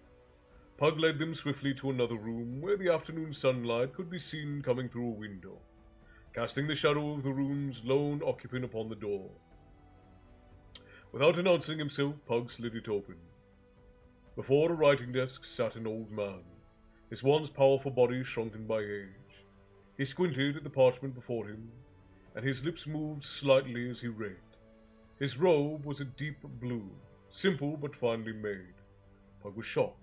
Pug led them swiftly to another room where the afternoon sunlight could be seen coming through a window, casting the shadow of the room's lone occupant upon the door. Without announcing himself, Pug slid it open. Before a writing desk sat an old man, his once powerful body shrunken by age. He squinted at the parchment before him, and his lips moved slightly as he read. His robe was a deep blue, simple but finely made. Pug was shocked,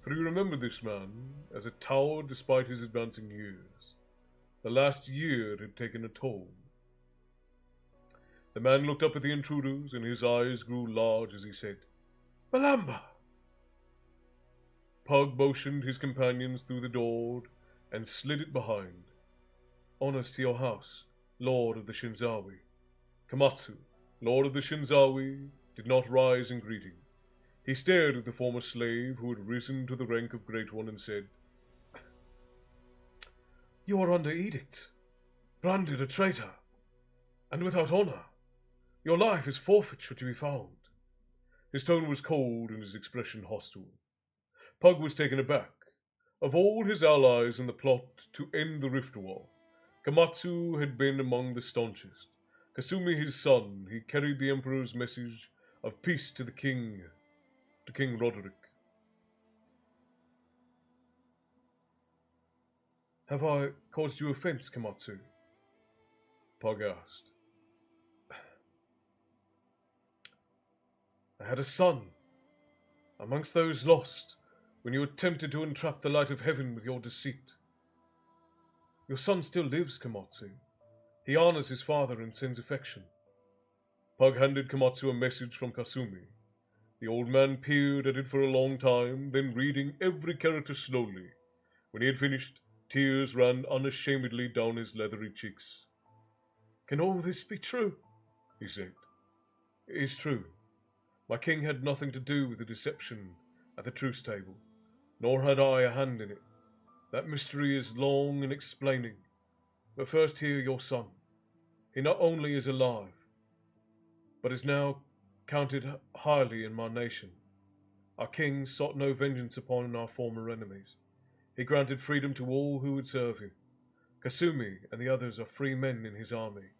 for he remembered this man as a tower despite his advancing years. The last year had taken a toll. The man looked up at the intruders, and his eyes grew large as he said, "Malamba!" Pug motioned his companions through the door and slid it behind. "Honors to your house, Lord of the Shinzawi." Komatsu, Lord of the Shinzawi, did not rise in greeting. He stared at the former slave who had risen to the rank of Great One and said, "You are under edict, branded a traitor, and without honor. Your life is forfeit should you be found." His tone was cold and his expression hostile. Pug was taken aback. Of all his allies in the plot to end the Rift War, Komatsu had been among the staunchest. Kasumi, his son, he carried the Emperor's message of peace to King Roderick. "Have I caused you offense, Komatsu?" Pug asked. "I had a son, amongst those lost, when you attempted to entrap the light of heaven with your deceit." "Your son still lives, Komatsu. He honors his father and sends affection." Pug handed Komatsu a message from Kasumi. The old man peered at it for a long time, then reading every character slowly. When he had finished, tears ran unashamedly down his leathery cheeks. "Can all this be true?" he said. "It is true. My king had nothing to do with the deception at the truce table, nor had I a hand in it. That mystery is long in explaining. But first hear your son. He not only is alive, but is now counted highly in my nation. Our king sought no vengeance upon our former enemies. He granted freedom to all who would serve him. Kasumi and the others are free men in his army."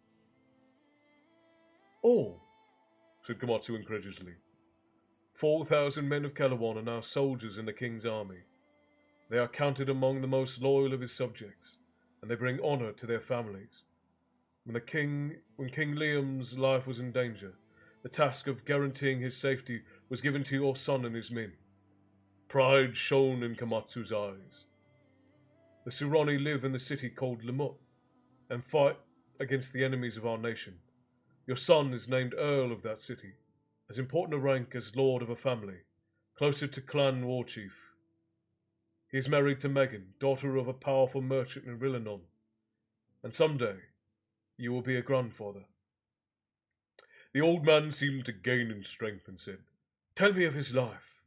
"All?" said Komatsu incredulously. 4,000 men of Kalawan are now soldiers in the king's army. They are counted among the most loyal of his subjects, and they bring honor to their families. When King Liam's life was in danger, the task of guaranteeing his safety was given to your son and his men. Pride shone in Komatsu's eyes. The Surani live in the city called Lemut, and fight against the enemies of our nation. Your son is named Earl of that city, as important a rank as lord of a family, closer to clan war chief. He is married to Megan, daughter of a powerful merchant in Rillanon, and someday you will be a grandfather." The old man seemed to gain in strength and said, "Tell me of his life."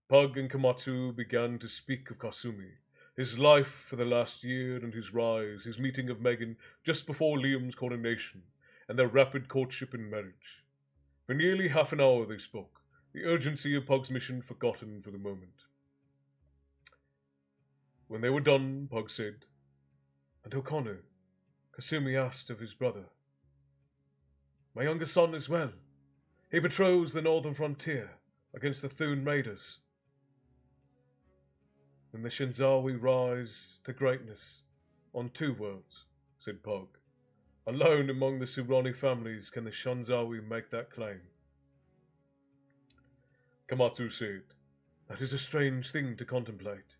Pug and Komatsu began to speak of Kasumi, his life for the last year and his rise, his meeting of Megan just before Liam's coronation, and their rapid courtship and marriage. For nearly half an hour they spoke, the urgency of Pug's mission forgotten for the moment. When they were done, Pug said, "And Okonu?" Kasumi asked of his brother. "My younger son is well. He patrols the northern frontier against the Thun raiders." "Then the Shinzawi rise to greatness on two words," said Pug. Alone among the Surani families can the Shanzawi make that claim. Komatsu said, That is a strange thing to contemplate.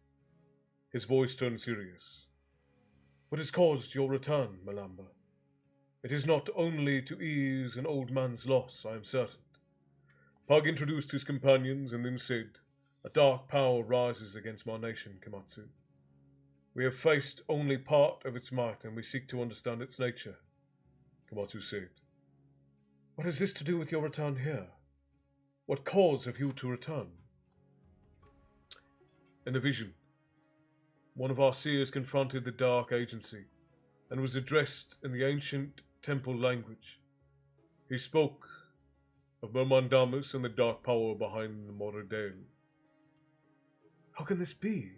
His voice turned serious. What has caused your return, Malamba? It is not only to ease an old man's loss, I am certain. Pug introduced his companions and then said, A dark power rises against my nation, Komatsu. We have faced only part of its might, and we seek to understand its nature, Komatsu said. What has this to do with your return here? What cause have you to return? In a vision, one of our seers confronted the dark agency and was addressed in the ancient temple language. He spoke of Mermandamus and the dark power behind the Moradale. How can this be?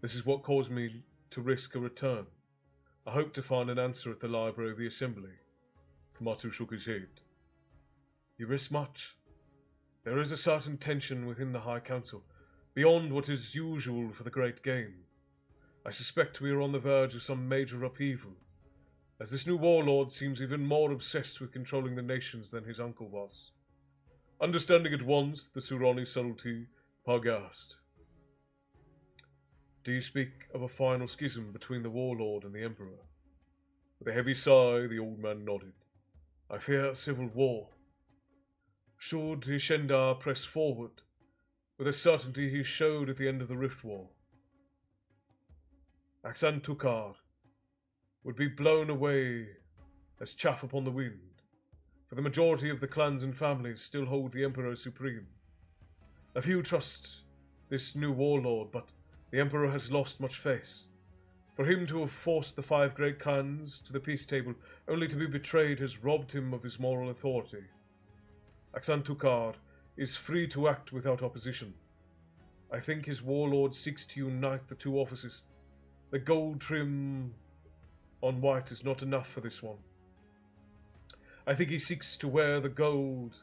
This is what caused me to risk a return. I hope to find an answer at the Library of the Assembly. Komatsu shook his head. You risk much. There is a certain tension within the High Council, beyond what is usual for the great game. I suspect we are on the verge of some major upheaval, as this new warlord seems even more obsessed with controlling the nations than his uncle was. Understanding at once the Surani subtlety, Pug asked, Do you speak of a final schism between the warlord and the emperor? With a heavy sigh, the old man nodded. I fear a civil war. Should Ishenda press forward, with a certainty he showed at the end of the Rift War, Aksan Tukar would be blown away as chaff upon the wind, for the majority of the clans and families still hold the Emperor supreme. A few trust this new warlord, but the Emperor has lost much face. For him to have forced the 5 great clans to the peace table only to be betrayed has robbed him of his moral authority. Aksan Tukar is free to act without opposition. I think his warlord seeks to unite the two offices. The gold trim on white is not enough for this one. I think he seeks to wear the gold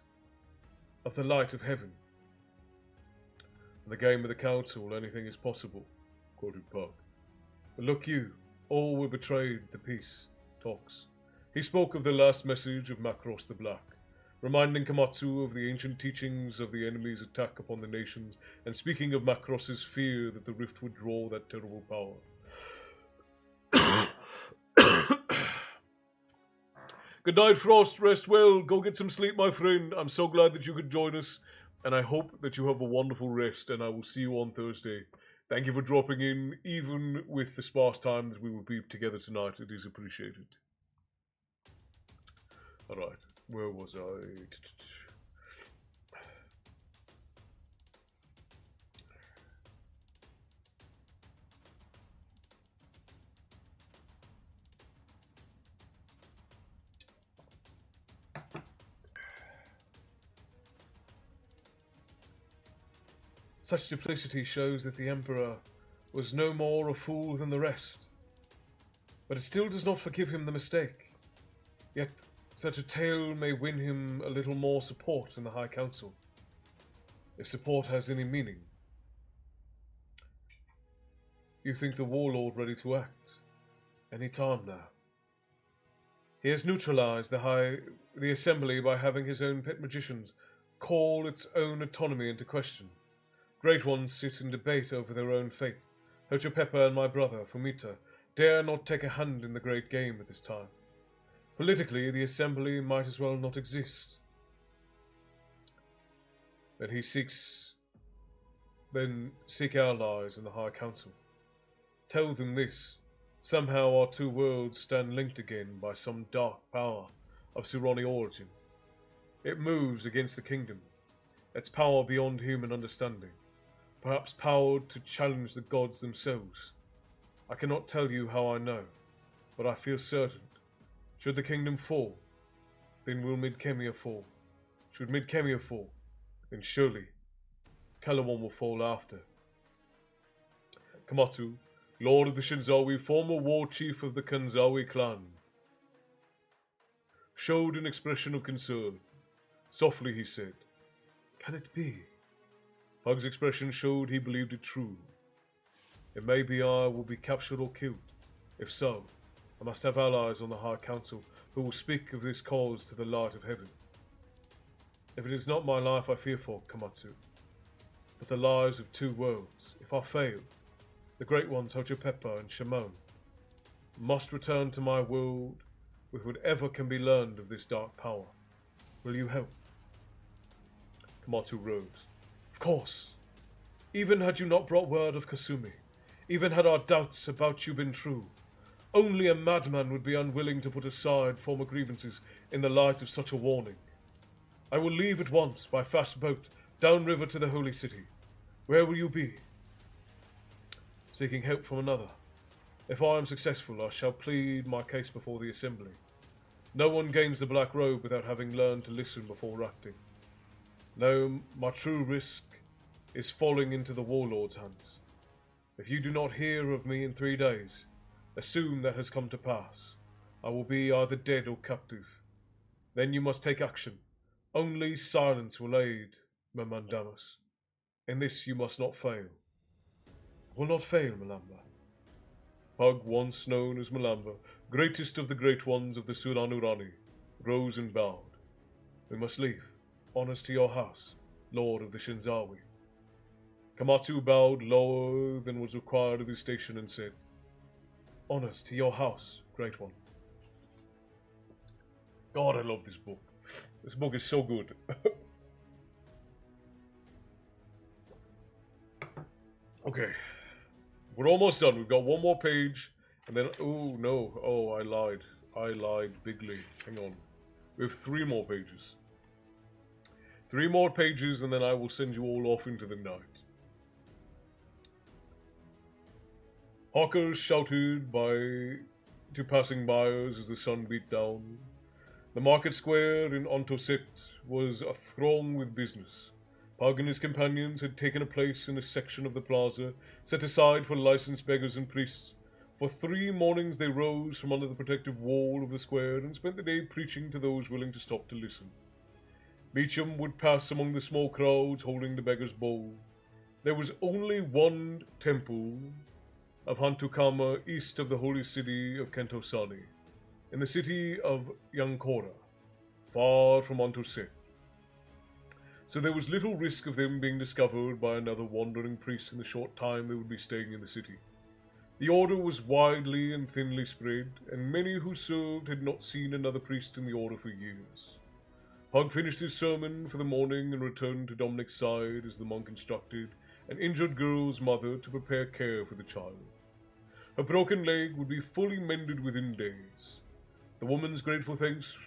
of the light of heaven. In the game of the council, anything is possible, quoted Pug. But look you, all were betrayed the peace talks. He spoke of the last message of Macross the Black, reminding Komatsu of the ancient teachings of the enemy's attack upon the nations, and speaking of Macross's fear that the rift would draw that terrible power. Good night, Frost. Rest well. Go get some sleep, my friend. I'm so glad that you could join us, and I hope that you have a wonderful rest, and I will see you on Thursday. Thank you for dropping in, even with the sparse time that we will be together tonight. It is appreciated. Alright, where was I? Such duplicity shows that the Emperor was no more a fool than the rest. But it still does not forgive him the mistake. Yet such a tale may win him a little more support in the High Council, if support has any meaning. You think the warlord ready to act? Any time now. He has neutralized the Assembly by having his own pet magicians call its own autonomy into question. Great ones sit in debate over their own fate. Hochopepa and my brother, Fumita, dare not take a hand in the great game at this time. Politically, the Assembly might as well not exist. Then seek allies in the High Council. Tell them this. Somehow our two worlds stand linked again by some dark power of Surani origin. It moves against the kingdom, its power beyond human understanding, perhaps powered to challenge the gods themselves. I cannot tell you how I know, but I feel certain. Should the kingdom fall, then will Midkemia fall. Should Midkemia fall, then surely Kalawan will fall after. Komatsu, Lord of the Shinzawi, former war chief of the Kanzawi clan, showed an expression of concern. Softly he said, Can it be? Pug's expression showed he believed it true. It may be I will be captured or killed. If so, I must have allies on the High Council who will speak of this cause to the light of heaven. If it is not my life I fear for, Komatsu, but the lives of 2 worlds, if I fail, the great ones Hochepeppa and Shimon must return to my world with whatever can be learned of this dark power. Will you help? Komatsu rose. Of course. Even had you not brought word of Kasumi, even had our doubts about you been true, only a madman would be unwilling to put aside former grievances in the light of such a warning. I will leave at once by fast boat downriver to the holy city. Where will you be? Seeking help from another. If I am successful, I shall plead my case before the assembly. No one gains the black robe without having learned to listen before acting. No, my true risk is falling into the warlord's hands. If you do not hear of me in 3 days, assume that has come to pass. I will be either dead or captive. Then you must take action. Only silence will aid, my mandamus. In this you must not fail. Will not fail, Malamba. Pug, once known as Malamba, greatest of the great ones of the Suranurani, rose and bowed. We must leave. Honours to your house, lord of the Shinzawi. Komatsu bowed lower than was required of his station and said, Honours to your house, great one. God, I love this book. This book is so good. Okay. We're almost done. We've got 1 more page. And then, oh no. Oh, I lied. I lied bigly. Hang on. We have 3 more pages. 3 more pages and then I will send you all off into the night. Hawkers shouted to passing buyers as the sun beat down. The market square in Ontoset was athrong with business. Pug and his companions had taken a place in a section of the plaza set aside for licensed beggars and priests. For 3 mornings they rose from under the protective wall of the square and spent the day preaching to those willing to stop to listen. Meacham would pass among the small crowds holding the beggar's bowl. There was only one temple of Hantukama east of the holy city of Kentosani, in the city of Yankora, far from Ontoset. So there was little risk of them being discovered by another wandering priest in the short time they would be staying in the city. The order was widely and thinly spread, and many who served had not seen another priest in the order for years. Pug finished his sermon for the morning and returned to Dominic's side as the monk instructed an injured girl's mother to prepare care for the child. Her broken leg would be fully mended within days. The woman's grateful thanks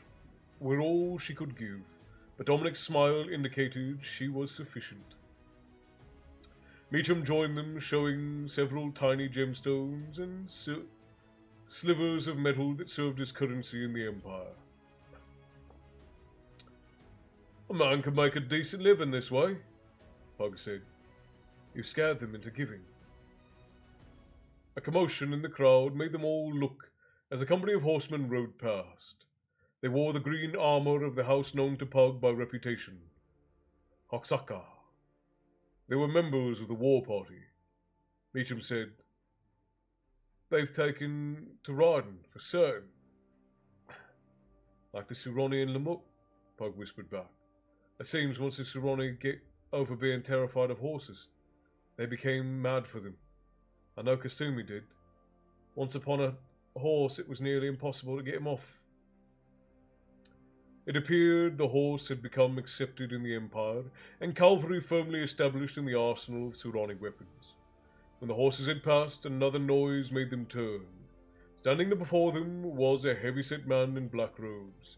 were all she could give, but Dominic's smile indicated she was sufficient. Meacham joined them, showing several tiny gemstones and slivers of metal that served as currency in the Empire. A man could make a decent living this way, Pug said. You scared them into giving. A commotion in the crowd made them all look as a company of horsemen rode past. They wore the green armour of the house known to Pug by reputation, Hoksaka. They were members of the war party. Meacham said, They've taken to riding, for certain. Like the Suroni and Lamuk, Pug whispered back. It seems once the Suroni get over being terrified of horses, they became mad for them. I know Kasumi did. Once upon a horse, it was nearly impossible to get him off. It appeared the horse had become accepted in the Empire, and cavalry firmly established in the arsenal of Suronic weapons. When the horses had passed, another noise made them turn. Standing before them was a heavy-set man in black robes,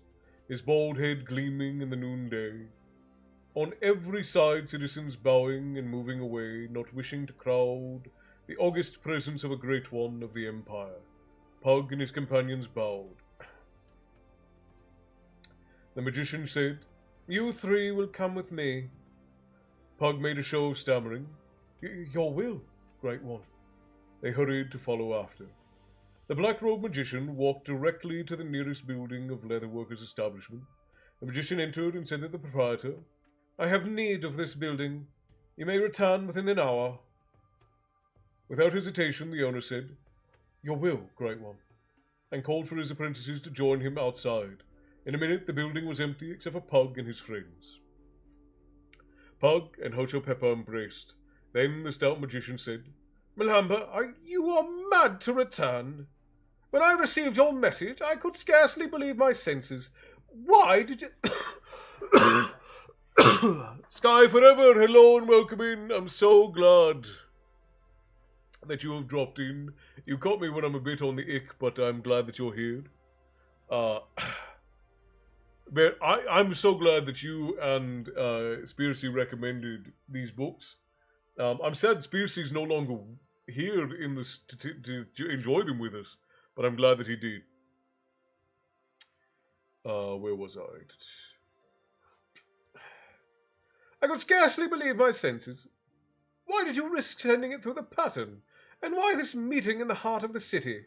his bald head gleaming in the noonday. On every side citizens bowing and moving away, not wishing to crowd the august presence of a great one of the Empire. Pug and his companions bowed. The magician said, You 3 will come with me. Pug made a show of stammering. Your will, great one. They hurried to follow after. The black-robed magician walked directly to the nearest building of Leatherworkers' establishment. The magician entered and said to the proprietor, I have need of this building. You may return within an hour. Without hesitation, the owner said, Your will, Great One, and called for his apprentices to join him outside. In a minute, the building was empty except for Pug and his friends. Pug and Hocho Pepper embraced. Then the stout magician said, Malamba, you are mad to return. When I received your message, I could scarcely believe my senses. Why did you... Sky forever, hello and welcome in. I'm so glad that you have dropped in. You caught me when I'm a bit on the ick, but I'm glad that you're here. But I'm so glad that you and Spearsy recommended these books. I'm sad Spearsy's no longer here in this to enjoy them with us, but I'm glad that he did. Where was I? I could scarcely believe my senses. Why did you risk sending it through the pattern? And why this meeting in the heart of the city?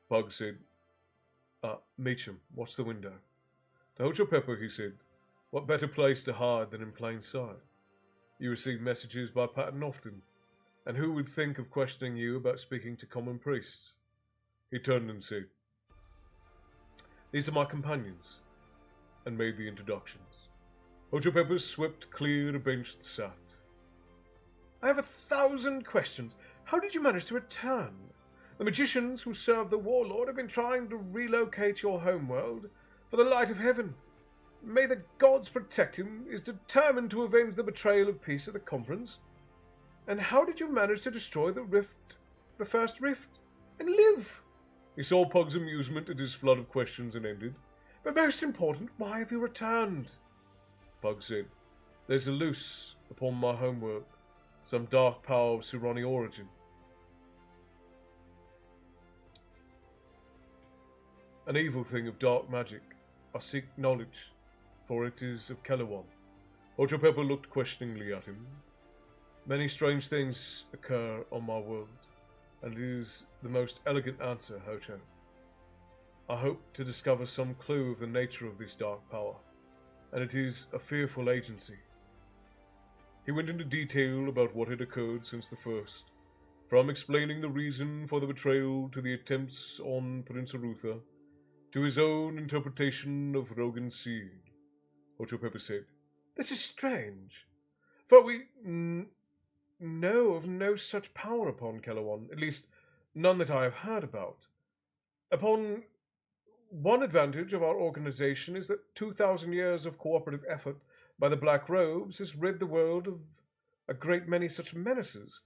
Pug said, Meacham, watch the window. To Hocho Pepper, he said, what better place to hide than in plain sight? You receive messages by pattern often, and who would think of questioning you about speaking to common priests? He turned and said, These are my companions, and made the introductions. Hocho Pepper swept clear a bench and sat. I have 1,000 questions. How did you manage to return? The magicians who serve the warlord have been trying to relocate your homeworld for the light of heaven. May the gods protect him, is determined to avenge the betrayal of peace at the conference. And how did you manage to destroy the first rift, and live? He saw Pug's amusement at his flood of questions and ended. But most important, why have you returned? Pug said, There's a loose upon my homework, some dark power of Surani origin. An evil thing of dark magic. I seek knowledge, for it is of Kellerwan. Hocho Pepper looked questioningly at him. Many strange things occur on my world, and it is the most elegant answer, Hocho. I hope to discover some clue of the nature of this dark power, and it is a fearful agency. He went into detail about what had occurred since the first, from explaining the reason for the betrayal to the attempts on Prince Arutha, to his own interpretation of Rogan's seed. Hocho Pepper said, This is strange, for we know of no such power upon Kellerwan, at least none that I have heard about. Upon one advantage of our organization is that 2,000 years of cooperative effort by the Black Robes has rid the world of a great many such menaces.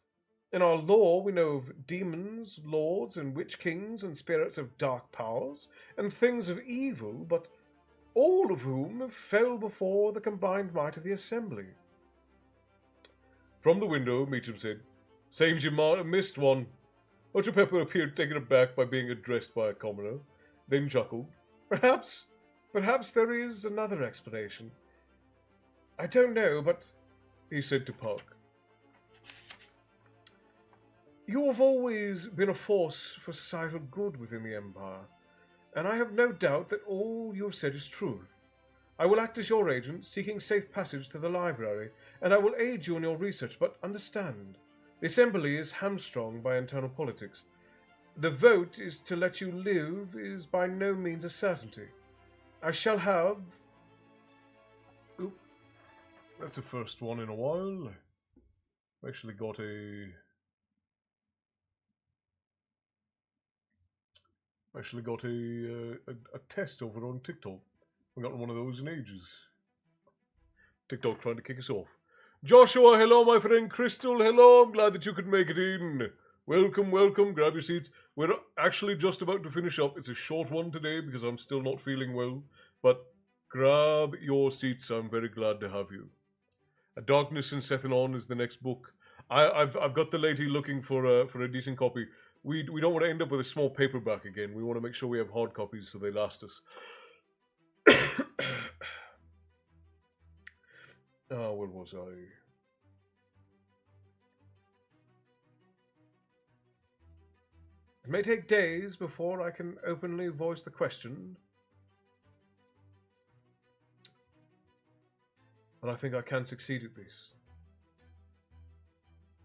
In our lore, we know of demons, lords, and witch kings, and spirits of dark powers, and things of evil, but all of whom have fell before the combined might of the Assembly. From the window, Meacham said, Seems you might have missed one. Hocho Pepper appeared taken aback by being addressed by a commoner, then chuckled. Perhaps there is another explanation. I don't know, but, he said to Pug, You have always been a force for societal good within the Empire, and I have no doubt that all you have said is truth. I will act as your agent, seeking safe passage to the library, and I will aid you in your research, but understand, the Assembly is hamstrung by internal politics. The vote is to let you live is by no means a certainty. I shall have... Oop, that's the first one in a while. I've actually got a test over on TikTok. I've gotten one of those in ages. TikTok trying to kick us off. Joshua, hello, my friend. Crystal, hello. I'm glad that you could make it in. Welcome, welcome. Grab your seats. We're actually just about to finish up. It's a short one today because I'm still not feeling well. But grab your seats. I'm very glad to have you. A Darkness in Sethanon is the next book. I've got the lady looking for a decent copy. We don't want to end up with a small paperback again. We want to make sure we have hard copies so they last us. Where was I? It may take days before I can openly voice the question. And I think I can succeed at this.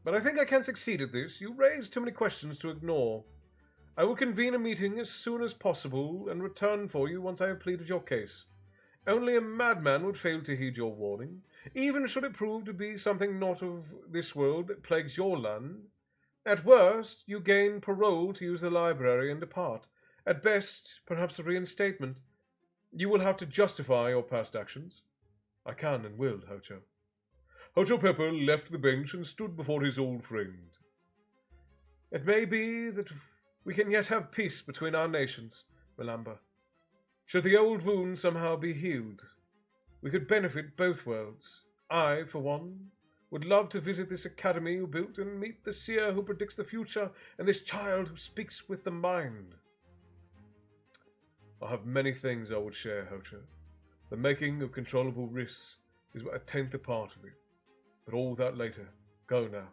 But I think I can succeed at this. You raise too many questions to ignore. I will convene a meeting as soon as possible and return for you once I have pleaded your case. Only a madman would fail to heed your warning, even should it prove to be something not of this world that plagues your land. At worst, you gain parole to use the library and depart. At best, perhaps a reinstatement. You will have to justify your past actions. I can and will, Hocho. Hocho Pepper left the bench and stood before his old friend. It may be that we can yet have peace between our nations, Melamba. Should the old wound somehow be healed, we could benefit both worlds. I, for one, would love to visit this academy you built and meet the seer who predicts the future and this child who speaks with the mind. I have many things I would share, Hocho. The making of controllable risks is but a tenth a part of it. But all that later. Go now.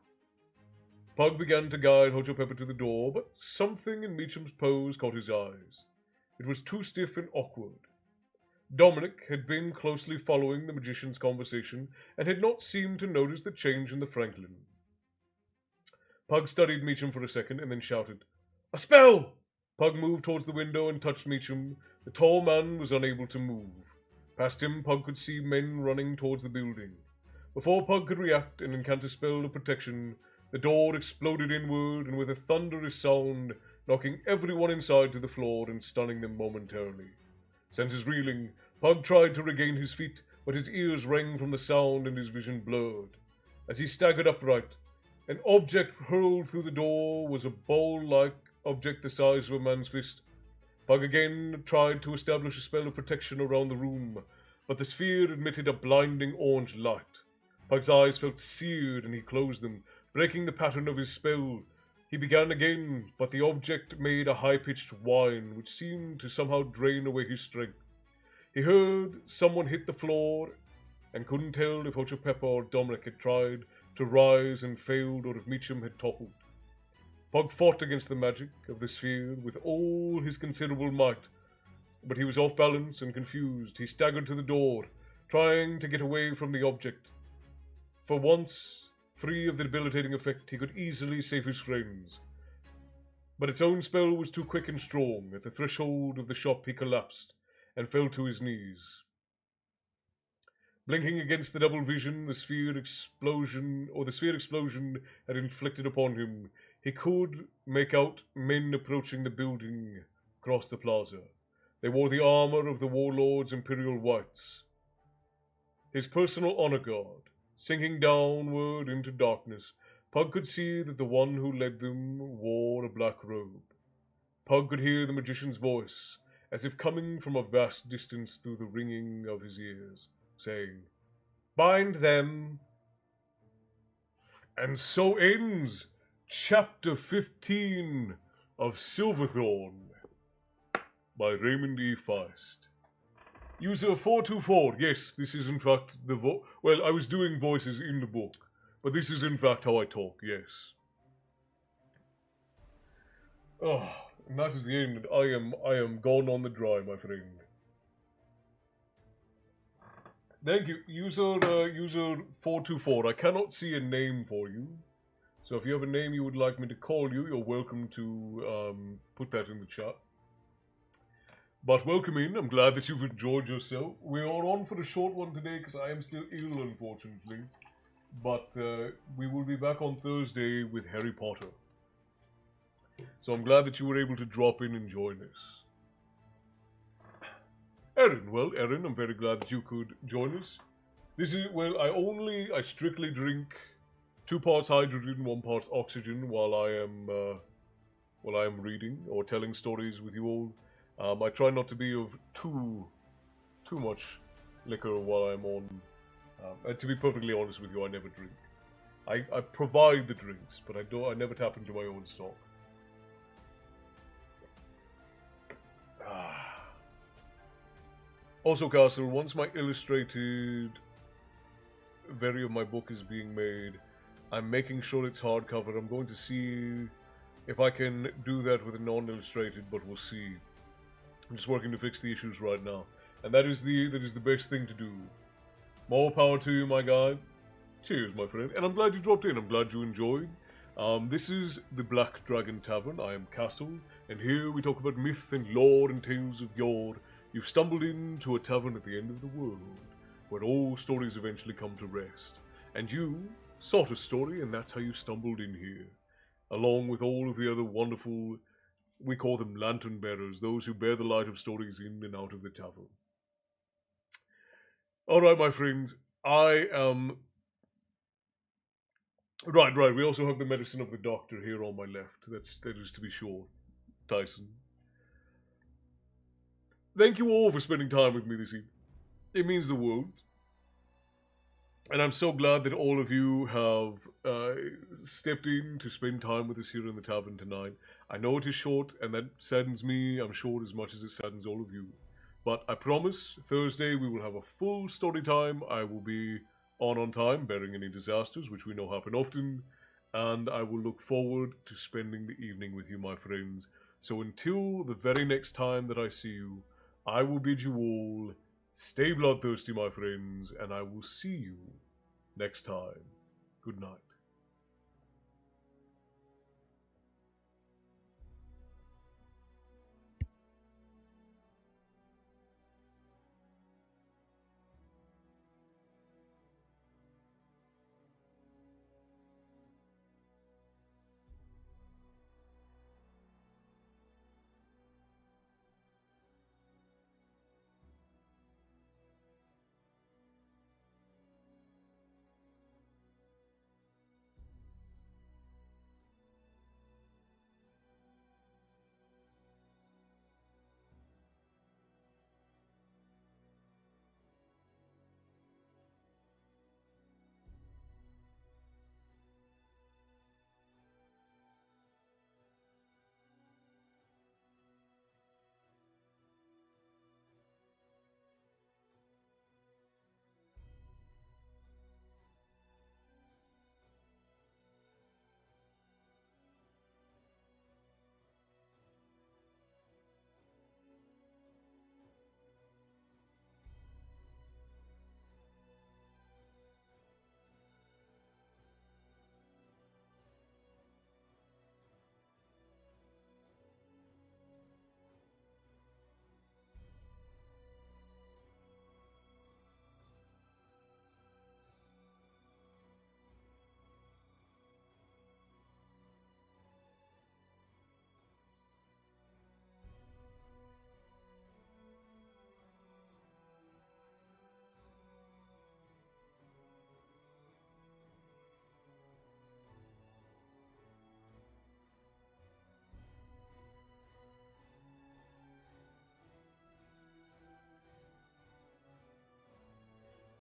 Pug began to guide Hocho Pepper to the door, but something in Meacham's pose caught his eyes. It was too stiff and awkward. Dominic had been closely following the magician's conversation and had not seemed to notice the change in the Franklin. Pug studied Meacham for a second and then shouted, "A spell!" Pug moved towards the window and touched Meacham. The tall man was unable to move. Past him, Pug could see men running towards the building. Before Pug could react and incant a spell of protection, the door exploded inward and with a thunderous sound, knocking everyone inside to the floor and stunning them momentarily. Senses reeling, Pug tried to regain his feet, but his ears rang from the sound and his vision blurred. As he staggered upright, an object hurled through the door was a ball-like object the size of a man's fist. Pug again tried to establish a spell of protection around the room, but the sphere emitted a blinding orange light. Pug's eyes felt seared and he closed them, breaking the pattern of his spell. He began again, but the object made a high-pitched whine which seemed to somehow drain away his strength. He heard someone hit the floor and couldn't tell if Hocho Pepper or Dominic had tried to rise and failed or if Meacham had toppled. Pug fought against the magic of the sphere with all his considerable might, but he was off balance and confused. He staggered to the door, trying to get away from the object. For once, free of the debilitating effect, he could easily save his friends. But its own spell was too quick and strong. At the threshold of the shop he collapsed and fell to his knees. Blinking against the double vision the sphere explosion had inflicted upon him, he could make out men approaching the building across the plaza. They wore the armor of the warlord's Imperial Whites. His personal honor guard, sinking downward into darkness, Pug could see that the one who led them wore a black robe. Pug could hear the magician's voice, as if coming from a vast distance through the ringing of his ears, saying, "Bind them." And so ends Chapter 15 of Silverthorn by Raymond E. Feist. User 424, yes, this is in fact the well, I was doing voices in the book, but this is in fact how I talk, yes. Oh, and that is the end. I am gone on the dry, my friend. Thank you, user 424. I cannot see a name for you. So if you have a name you would like me to call you, you're welcome to put that in the chat. But welcome in. I'm glad that you've enjoyed yourself. We are on for a short one today because I am still ill, unfortunately. But we will be back on Thursday with Harry Potter. So I'm glad that you were able to drop in and join us. Erin, well, Erin, I'm very glad that you could join us. This is, well, I strictly drink 2 parts hydrogen, 1 part oxygen while I am reading or telling stories with you all. I try not to be of too much liquor while I'm on. And to be perfectly honest with you, I never drink. I provide the drinks, but I never tap into my own stock. Also, Castle, once my illustrated very of my book is being made, I'm making sure it's hardcover. I'm going to see if I can do that with a non-illustrated, but we'll see. I'm just working to fix the issues right now, and that is the best thing to do. More power to you, my guy. Cheers, my friend. And I'm glad you dropped in. I'm glad you enjoyed. This is the Black Dragon Tavern. I am Castle, and here we talk about myth and lore and tales of yore. You've stumbled into a tavern at the end of the world, where all stories eventually come to rest. And you sought a story, and that's how you stumbled in here, along with all of the other wonderful, we call them lantern bearers, those who bear the light of stories in and out of the tavern. Alright, my friends, I am... Right, we also have the medicine of the doctor here on my left. That is to be sure, Tyson. Thank you all for spending time with me this evening. It means the world. And I'm so glad that all of you have stepped in to spend time with us here in the tavern tonight. I know it is short, and that saddens me, I'm sure, as much as it saddens all of you. But I promise, Thursday we will have a full story time. I will be on time, bearing any disasters, which we know happen often. And I will look forward to spending the evening with you, my friends. So until the very next time that I see you, I will bid you all stay bloodthirsty, my friends, and I will see you next time. Good night.